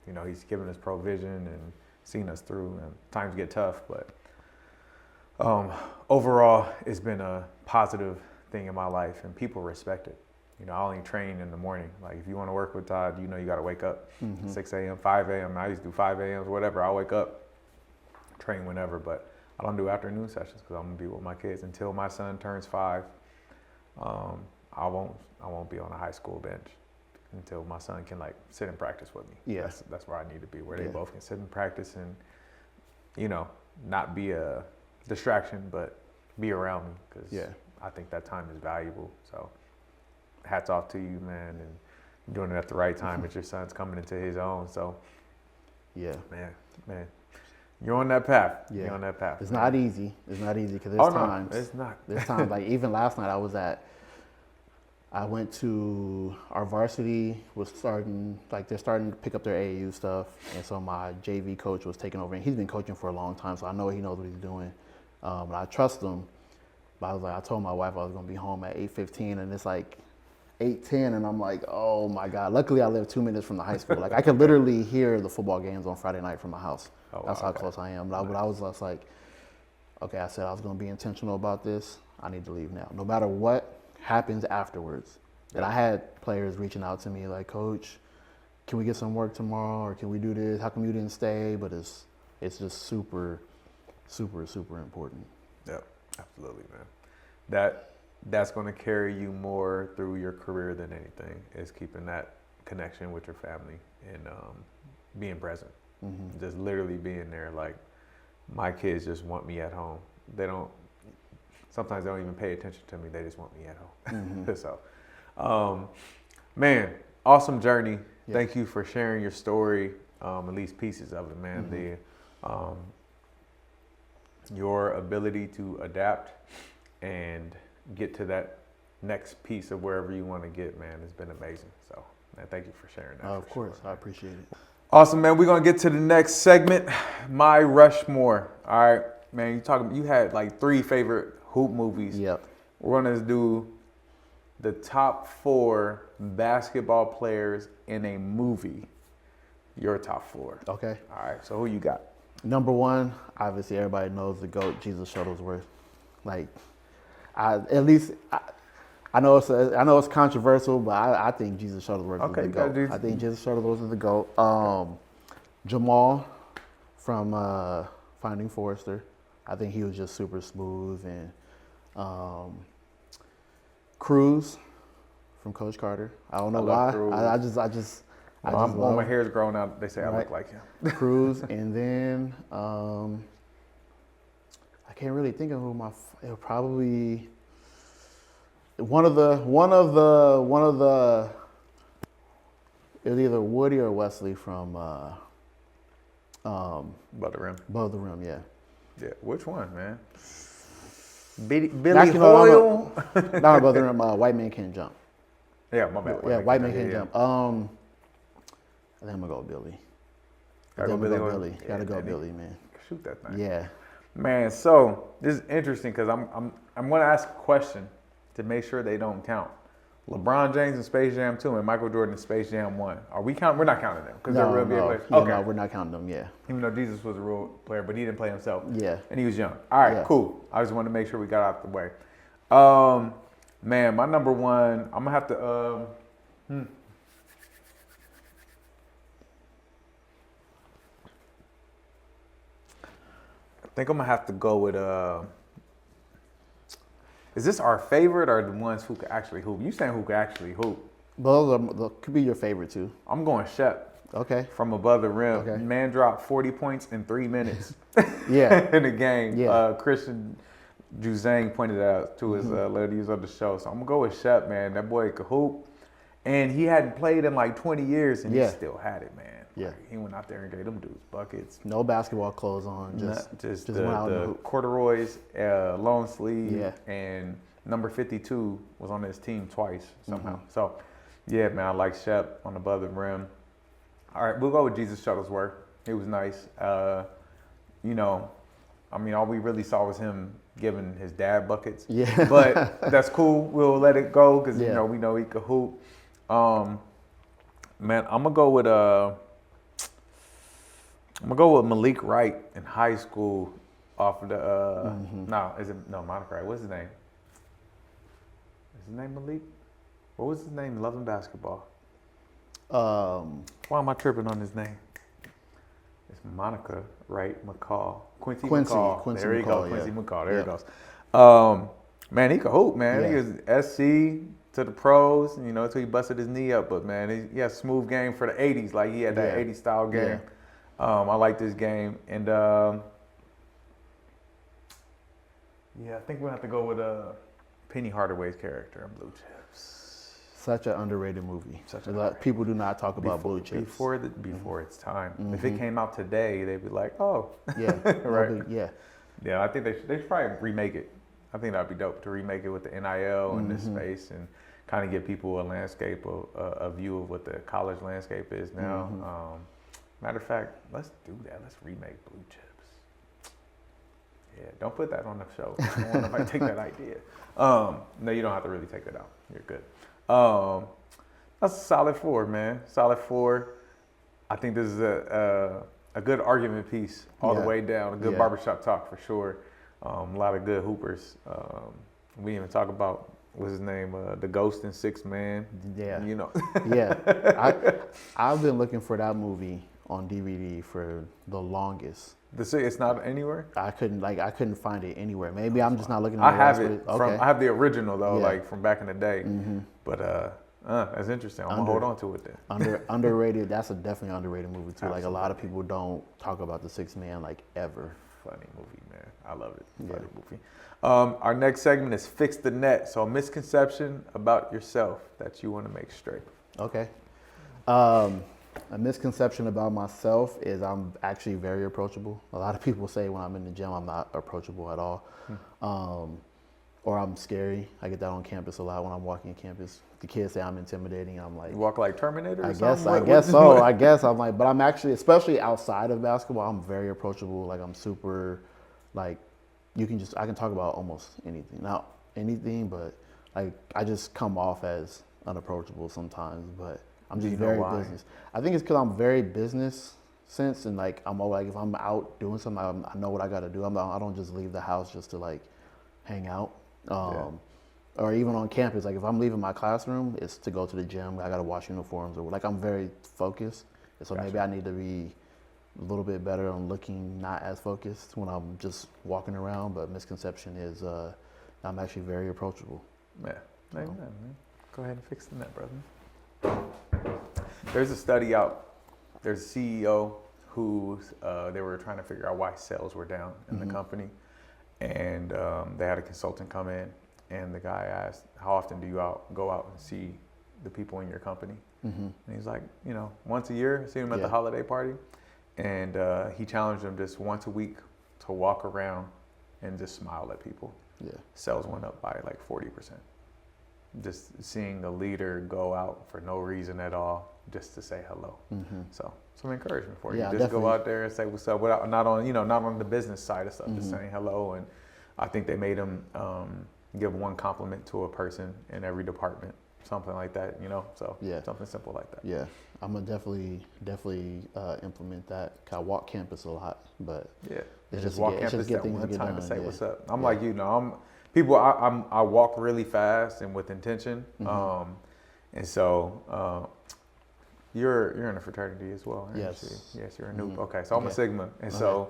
You know, He's given us provision and seen us through. And times get tough, but overall, it's been a positive thing in my life, and people respect it. You know, I only train in the morning. Like, if you want to work with Todd, you know you got to wake up 6 a.m., 5 a.m. I used to do 5 a.m. whatever. I'll wake up, train whenever, but I don't do afternoon sessions because I'm gonna be with my kids until my son turns 5. I won't be on a high school bench until my son can like sit and practice with me. Yeah. That's where I need to be, where they both can sit and practice and, you know, not be a distraction, but be around me because I think that time is valuable. So hats off to you, man, and you're doing it at the right time as your son's coming into his own. So Yeah. man, you're on that path. Yeah. You're on that path. It's man. not easy. It's not easy because there's times. No, it's not. There's times, like even last night I went to, our varsity was they're starting to pick up their AAU stuff. And so my JV coach was taking over, and he's been coaching for a long time, so I know he knows what he's doing. And I trust him. But I told my wife I was gonna be home at 8:15, and it's like 8:10, and I'm like, oh my God. Luckily I live 2 minutes from the high school. Like I could literally hear the football games on Friday night from my house. Oh, That's wow, how close I am. But I was just like, okay, I said I was gonna be intentional about this. I need to leave now. No matter what happens afterwards. And I had players reaching out to me like, Coach, can we get some work tomorrow, or can we do this? How come you didn't stay? But it's just super, super, super important. Yep, absolutely, man. That's going to carry you more through your career than anything, is keeping that connection with your family and being present. Mm-hmm. Just literally being there. Like, my kids just want me at home. Sometimes they don't even pay attention to me. They just want me at home. Mm-hmm. So, man, awesome journey. Yeah. Thank you for sharing your story, at least pieces of it, man. Mm-hmm. Your ability to adapt and get to that next piece of wherever you want to get, man, has been amazing. So, man, thank you for sharing that. Of course, I appreciate it. Awesome, man. We're gonna get to the next segment, my Rushmore. All right, man. You had like 3 favorite hoop movies. Yep. We're gonna do the top 4 basketball players in a movie. Your top 4. Okay. All right. So who you got? Number 1, obviously everybody knows the GOAT, Jesus Shuttlesworth. Like, I know it's controversial, but I think Jesus Shuttlesworth is the GOAT. I think Jesus Shuttlesworth is the GOAT. Jamal from Finding Forrester. I think he was just super smooth, and Cruz from Coach Carter. I don't know why. I just When my love hair's growing out, they say I Right. look like him. Cruz, and then I can't really think of who it'll probably one of the it was either Woody or Wesley from Above the rim. Above the Rim, yeah. Yeah. Which one, man? Billy Actually, Hoyle? Not Above the Rim, White Man Can't Jump. Yeah, my bad. Yeah, White Man Can't Jump. I think I'm gonna go with Billy. Gotta go Billy. Gotta go Billy, man. Shoot that thing. Yeah. Man, so this is interesting because I'm going to ask a question to make sure they don't count. LeBron James in Space Jam 2 and Michael Jordan in Space Jam 1. Are we counting? We're not counting them because they're real big players. Yeah, Okay. no, we're not counting them. Yeah. Even though Jesus was a real player, but he didn't play himself. Yeah. And he was young. All right, Yeah. cool. I just wanted to make sure we got out the way. Man, my number one, I'm going to have to, I think I'm going to have to go with, is this our favorite or the ones who could actually hoop? You saying who could actually hoop? Those could be your favorite too. I'm going Shep. Okay. From Above the Rim. Okay. Man dropped 40 points in 3 minutes. Yeah. In the game. Yeah. Christian Juzang pointed out to his ladies on the show. So I'm going to go with Shep, man. That boy could hoop. And he hadn't played in like 20 years and he still had it, man. Yeah. Like, he went out there and gave them dudes buckets. No basketball clothes on. Just went out in the the hoop. corduroys, long sleeve, Yeah. and number 52 was on his team twice somehow. Mm-hmm. So, yeah, man, I like Shep on Above the Rim. All right, we'll go with Jesus Shuttlesworth. He was nice. You know, I mean, all we really saw was him giving his dad buckets. Yeah. But that's cool. We'll let it go because, you Yeah. know, we know he could hoop. Man, I'm going to go with Malik Wright in high school off of the, Monica Wright. What's his name? Is his name Malik? What was his name? Love and Basketball. Why am I tripping on his name? It's Monica Wright McCall. Quincy McCall. Quincy there you go. McCall, Quincy yeah. McCall. There Yeah. he goes. Man, he could hoop, man. Yeah. He was SC to the pros, you know, until he busted his knee up. But, man, he had a smooth game for the 80s. Like, he had that 80s style game. Yeah. I like this game. And, I think we'll have to go with Penny Hardaway's character in Blue Chips. Such an underrated movie. People do not talk about Blue Chips. Before its time. If it came out today, they'd be like, oh. Yeah. Right. Yeah. Yeah, I think they should probably remake it. I think that'd be dope to remake it with the NIL and this space and kind of give people a landscape, a view of what the college landscape is now. Matter of fact, let's do that. Let's remake Blue Chips. Yeah, don't put that on the show. I don't want to take that idea. No, you don't have to really take that out. You're good. That's a solid 4, man. Solid 4. I think this is a good argument piece all the way down. A good barbershop talk for sure. A lot of good hoopers. We didn't even talk about what's his name, the Ghost in Six Man. Yeah. You know. Yeah. I've been looking for that movie on DVD for the longest. It's not anywhere. I couldn't find it anywhere. Maybe I'm just not looking. I have it. I have the original though, Yeah. like from back in the day. But that's interesting. I'm gonna hold on to it then. Underrated. That's a definitely underrated movie too. Like a lot of people don't talk about the Six Man like ever. Funny movie, man. I love it. Funny movie. Our next segment is Fix the Net. So a misconception about yourself that you want to make straight. Okay. A misconception about myself is I'm actually very approachable. A lot of people say when I'm in the gym I'm not approachable at all. Or I'm scary. I get that on campus a lot when I'm walking campus. The kids say I'm intimidating. I'm like, You walk like Terminator or I something? guess so. I guess I'm like, but I'm actually, especially outside of basketball, I'm very approachable. Like I'm super, like, I can talk about almost anything. Not anything, but like I just come off as unapproachable sometimes. But I'm just very business. I think it's because I'm very business sense, and like I'm all like if I'm out doing something, I know what I got to do. I don't just leave the house just to like hang out. Or even on campus, like if I'm leaving my classroom, it's to go to the gym. I got to wash uniforms, or like I'm very focused. So maybe I need to be a little bit better on looking not as focused when I'm just walking around. But misconception is I'm actually very approachable. Yeah, Amen, man. Go ahead and fix the net, brother. There's a study out. There's a CEO who they were trying to figure out why sales were down in the company, and they had a consultant come in, and the guy asked, "How often do you go out and see the people in your company?" And he's like, once a year. I see him at the holiday party, and he challenged them just once a week to walk around and just smile at people. Yeah, sales went up by like 40%. Just seeing a leader go out for no reason at all, just to say hello. So some encouragement for you. Just definitely. Go out there and say what's up, without not on the business side of stuff, just saying hello. And I think they made him give one compliment to a person in every department, something like that. So something simple like that. Yeah, I'm gonna definitely implement that. I walk campus a lot, but it's just walk campus that one time to say what's up. I'm like I walk really fast and with intention, and so you're in a fraternity as well, aren't you? Yes, you're a noob. Okay, so I'm a Sigma, and so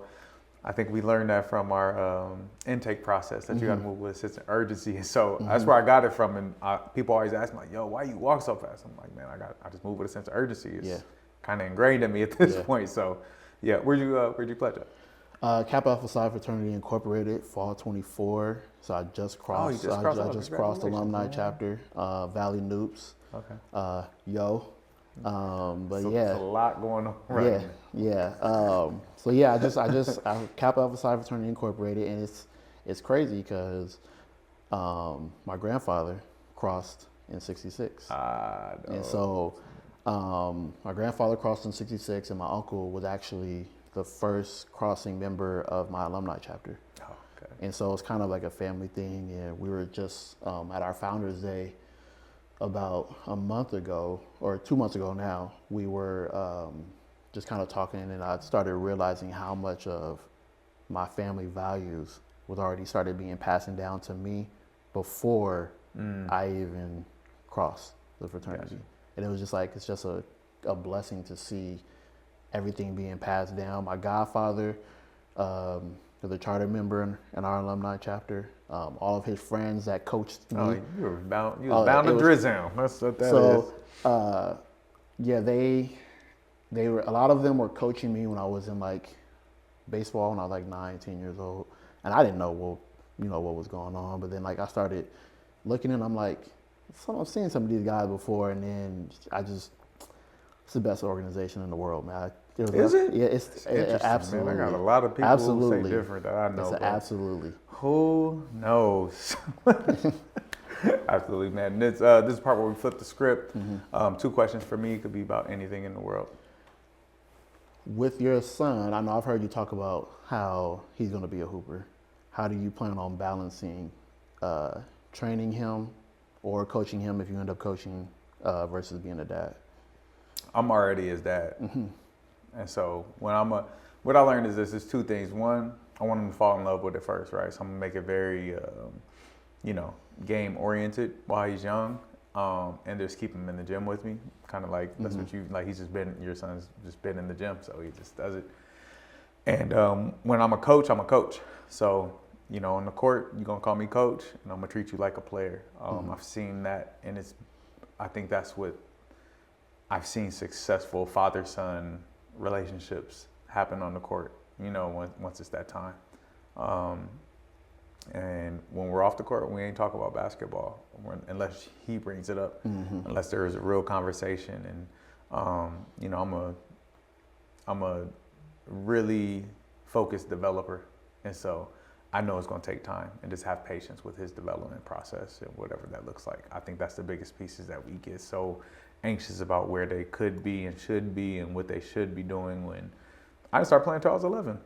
I think we learned that from our intake process that you got to move with a sense of urgency, and so that's where I got it from. And people always ask me like, "Yo, why you walk so fast?" I'm like, "Man, I just move with a sense of urgency. It's kind of ingrained in me at this point." So, where'd you pledge at? Kappa Alpha Psi Fraternity Incorporated, Fall 24. So I just crossed. I just crossed alumni chapter. Valley Noops. Okay. But it's a lot going on. Right I Kappa Alpha Psi Fraternity Incorporated, and it's crazy because my grandfather crossed in '66. And so my grandfather crossed in '66, and my uncle was actually the first crossing member of my alumni chapter. Oh, okay. And so it's kind of like a family thing. And we were just at our Founders Day about a month ago, or 2 months ago now, we were just kind of talking, and I started realizing how much of my family values was already started being passed down to me before I even crossed the fraternity. Gotcha. And it was just like, it's just a blessing to see everything being passed down. My godfather, the charter member in our alumni chapter, all of his friends that coached me. Oh, you was bound to Drizzle. That's what that is. They were, a lot of them were coaching me when I was in like baseball when I was like 9, 10 years old, and I didn't know what was going on. But then like I started looking, and I'm like, I've seen some of these guys before, and then it's the best organization in the world, man. Is it? Yeah, it's absolutely. Man, I got a lot of people who say different that I know. Absolutely. Who knows? Absolutely, man. This is the part where we flip the script. 2 questions for me. Could be about anything in the world. With your son, I know I've heard you talk about how he's going to be a hooper. How do you plan on balancing training him or coaching him if you end up coaching versus being a dad? I'm already his dad. And so what I learned is this: is 2 things. One, I want him to fall in love with it first, right? So I'm gonna make it very, game oriented while he's young, and just keep him in the gym with me. Kind of like that's what your son's just been in the gym, so he just does it. And when I'm a coach, I'm a coach. So on the court, you're gonna call me coach, and I'm gonna treat you like a player. I've seen that, and I think that's what I've seen successful father-son relationships happen on the court, once it's that time. And when we're off the court, we ain't talk about basketball unless he brings it up, unless there is a real conversation. And, I'm a really focused developer. And so I know it's going to take time, and just have patience with his development process and whatever that looks like. I think that's the biggest piece, is that we get so anxious about where they could be and should be and what they should be doing. When I didn't start playing until I was 11.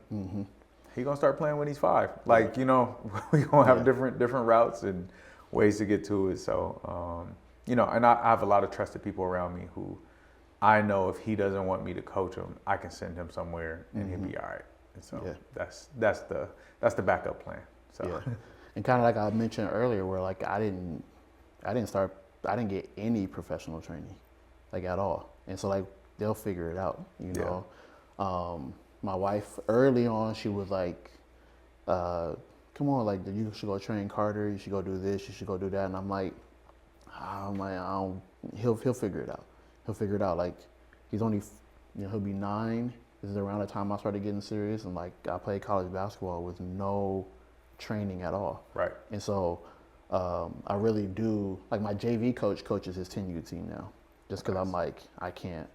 He gonna start playing when he's 5. Like, we gonna have different routes and ways to get to it. So, and I have a lot of trusted people around me who I know if he doesn't want me to coach him, I can send him somewhere and he'll be all right. And so that's the backup plan. So, and kind of like I mentioned earlier, where like I didn't get any professional training, like at all. And so like they'll figure it out, My wife early on, she was like, come on, like you should go train Carter, you should go do this, you should go do that. And I'm like, I'm like, I don't, he'll figure it out. He'll figure it out. Like, he's only, he'll be 9. This is around the time I started getting serious, and like I played college basketball with no training at all. Right. And so I really do, like my JV coach coaches his 10U team now, just because I'm like, I can't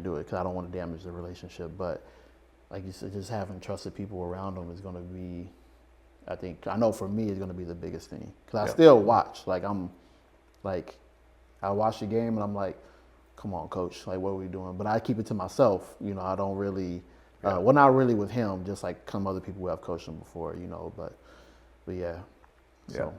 do it because I don't want to damage the relationship. But like you said, just having trusted people around him is going to be, I know for me, it's going to be the biggest thing. Because I still watch, I watch the game and I'm like, come on, coach, like what are we doing? But I keep it to myself, I don't really, well, not really with him, just like some other people who have coached him before, but yeah. So.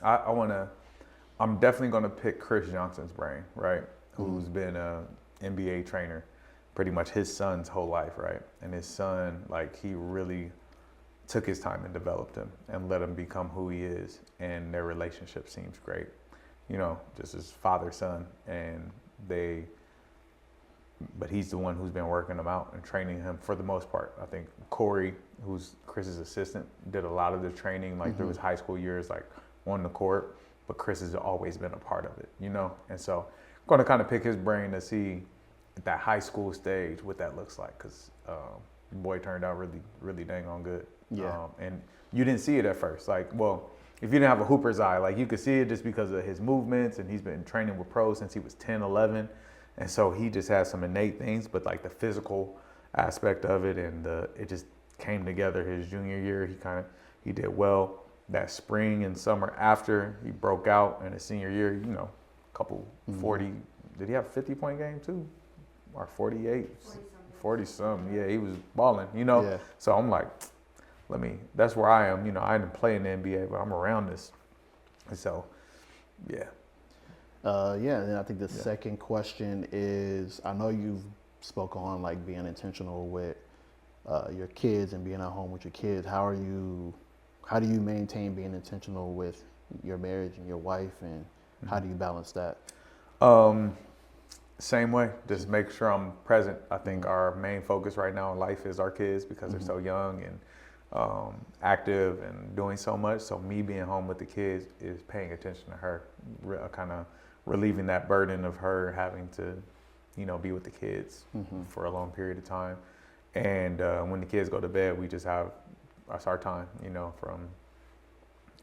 I'm definitely going to pick Chris Johnson's brain, right? Who's been a NBA trainer pretty much his son's whole life, right? And his son, like, he really took his time and developed him and let him become who he is. And their relationship seems great, just as father-son. And but he's the one who's been working him out and training him for the most part. I think Corey, who's Chris's assistant, did a lot of the training, like through his high school years, like on the court, but Chris has always been a part of it, And so I'm going to kind of pick his brain to see at that high school stage what that looks like, because the boy turned out really, really dang on good. Yeah. And you didn't see it at first. Like, well, if you didn't have a hooper's eye, like you could see it just because of his movements, and he's been training with pros since he was 10, 11. And so he just has some innate things, but like the physical aspect of it, and it just came together his junior year. He did well that spring and summer after he broke out, and his senior year, a couple 40, did he have a 50-point game too? Or 48, 40 something. Yeah, he was balling, Yeah. So I'm like, that's where I am. I didn't play in the NBA, but I'm around this. And so, yeah. And then I think the second question is, I know you've spoke on like being intentional with your kids and being at home with your kids. How do you maintain being intentional with your marriage and your wife, and how do you balance that? Same way, just make sure I'm present. I think our main focus right now in life is our kids, because they're so young and active and doing so much. So me being home with the kids is paying attention to her, kind of relieving that burden of her having to, be with the kids for a long period of time. And when the kids go to bed, that's our time, from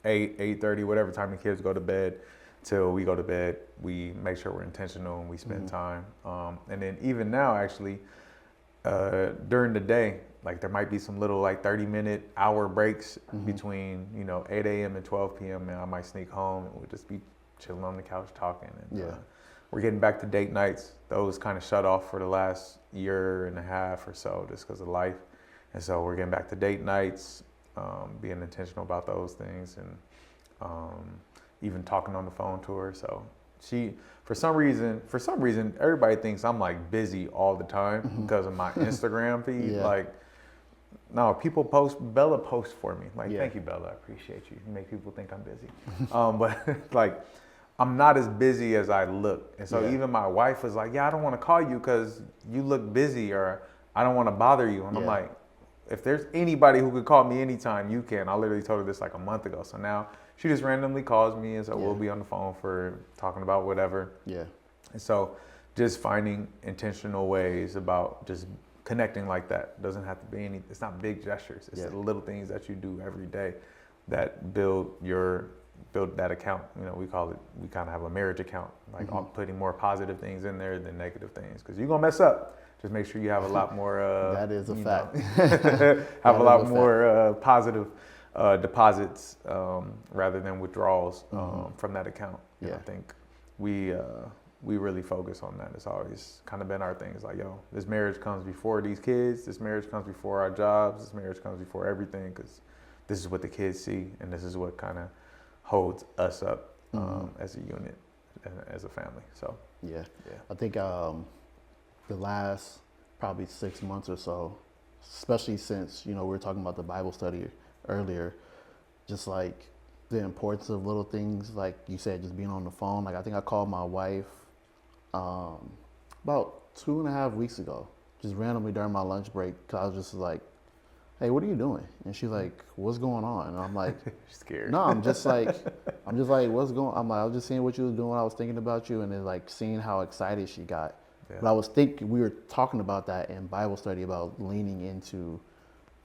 8:30, whatever time the kids go to bed, till we go to bed. We make sure we're intentional and we spend time. And then even now, actually, during the day, like there might be some little like 30-minute hour breaks between, 8 a.m. and 12 p.m. And I might sneak home and we'll just be chilling on the couch talking. And we're getting back to date nights. Those kind of shut off for the last year and a half or so just because of life. And so we're getting back to date nights, being intentional about those things, and even talking on the phone to her. So for some reason, everybody thinks I'm like busy all the time because of my Instagram feed. Yeah. Like, no, Bella posts for me. Like, thank you, Bella, I appreciate you. You make people think I'm busy. But like, I'm not as busy as I look. And so even my wife was like, I don't want to call you because you look busy, or I don't want to bother you. And I'm like, if there's anybody who could call me anytime, you can. I literally told her this like a month ago. So now she just randomly calls me, and so we'll be on the phone for talking about whatever. Yeah. And so just finding intentional ways about just connecting like that. Doesn't have to be it's not big gestures. It's the little things that you do every day that build that account. We kind of have a marriage account, like putting more positive things in there than negative things, because you're gonna mess up. Just make sure you have a lot more. That is a fact. Have a lot more positive deposits rather than withdrawals from that account. And I think we really focus on that. It's always kind of been our thing. It's like, this marriage comes before these kids. This marriage comes before our jobs. This marriage comes before everything, because this is what the kids see, and this is what kind of holds us up as a unit, as a family. So I think the last probably 6 months or so, especially since we were talking about the Bible study earlier, just like the importance of little things, like you said, just being on the phone. Like I think I called my wife about 2.5 weeks ago, just randomly during my lunch break, because I was just like, hey, what are you doing? And she's like, what's going on? And I'm like, Scared. no, I'm just like, what's going? I'm like, I was just seeing what you was doing. I was thinking about you, and then like seeing how excited she got. Yeah. But I was thinking we were talking about that in Bible study about leaning into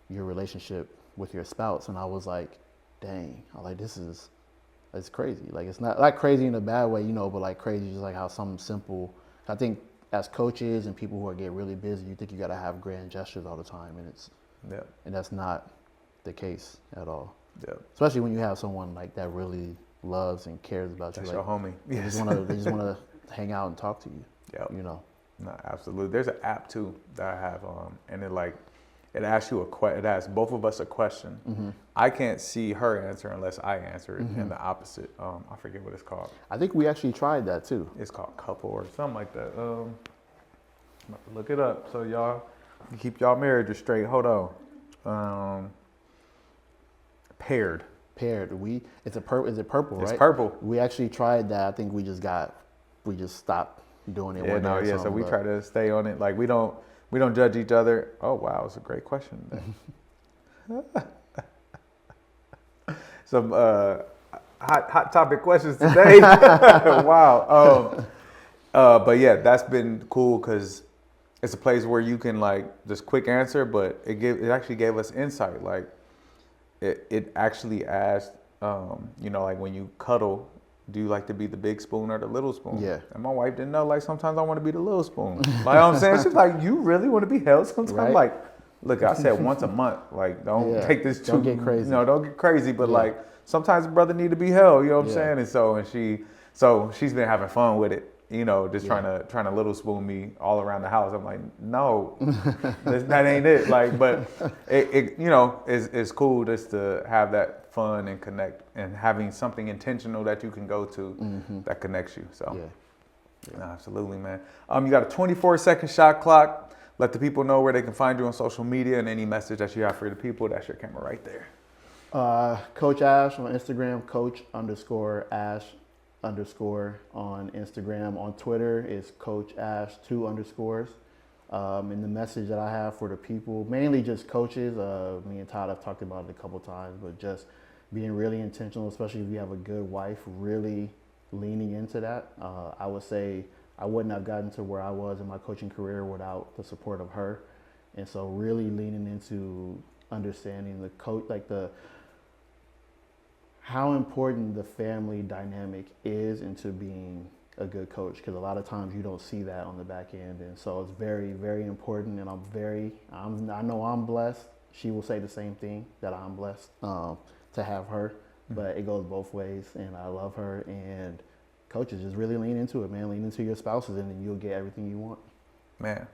your relationship with your spouse, and I was like, dang, I'm like, it's crazy. Like it's not like crazy in a bad way, you know, but like crazy just like how something simple. I think as coaches and people who get really busy, you think you got to have grand gestures all the time, and that's not the case at all. Yeah. Especially when you have someone like that really loves and cares about That's you. your Like, homie. they just want to hang out and talk to you. Yep. You know. No, absolutely. There's an app too that I have, and it asks you it asks both of us a question. Mm-hmm. I can't see her answer unless I answer it, and the opposite. I forget what it's called. I think we actually tried that too. It's called Couple or something like that. I'm about to look it up so y'all keep y'all marriages straight. Hold on. Paired. Is it purple, right? It's purple. We actually tried that. I think we just stopped doing it. Yeah, one day or So something, we but- try to stay on it. Like we don't judge each other. Oh wow, it's a great question. Some hot topic questions today. Wow. But yeah, that's been cool because it's a place where you can like just quick answer, but it actually gave us insight. Like it actually asked, like when you cuddle, do you like to be the big spoon or the little spoon? Yeah. And my wife didn't know, like sometimes I want to be the little spoon. Like I'm saying, she's like, you really want to be held sometimes? Right. Like, look, I said once a month. Like, don't take this too. Don't get crazy. No, don't get crazy. But Yeah. like sometimes a brother need to be held. You know what I'm Yeah. saying? So she's been having fun with it. You know, just Yeah. trying to little spoon me all around the house. I'm like, no, that ain't it. Like, but it's cool just to have that fun and connect and having something intentional that you can go to that connects you. So, Yeah. no, absolutely, man. You got a 24-second shot clock. Let the people know where they can find you on social media and any message that you have for the people. That's your camera right there. Coach Ash on Instagram, Coach_Ash_ on Instagram. On Twitter is Coach Ash 2 _. And the message that I have for the people, mainly just coaches, me and Todd have talked about it a couple times, but just being really intentional, especially if you have a good wife, really leaning into that. I would say I wouldn't have gotten to where I was in my coaching career without the support of her. And so really leaning into understanding the coach, like how important the family dynamic is into being a good coach, because a lot of times you don't see that on the back end, and so it's very, very important. And I know I'm blessed. She will say the same thing, that I'm blessed to have her, but it goes both ways, and I love her. And coaches, just really lean into it, man. Lean into your spouses, and then you'll get everything you want. Man.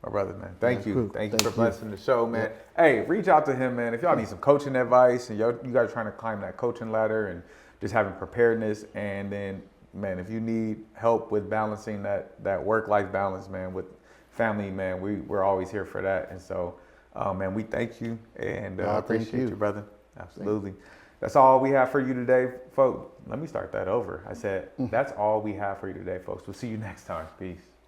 My brother, man. Thank you. Cool. Thank you for blessing the show, man. Hey, reach out to him, man. If y'all need some coaching advice and you guys are trying to climb that coaching ladder and just having preparedness, and then, man, if you need help with balancing that work-life balance, man, with family, man, we're always here for that. And so, man, we thank you and appreciate you, brother. Absolutely. That's all we have for you today, folks. Let me start that over. I said, that's all we have for you today, folks. We'll see you next time. Peace.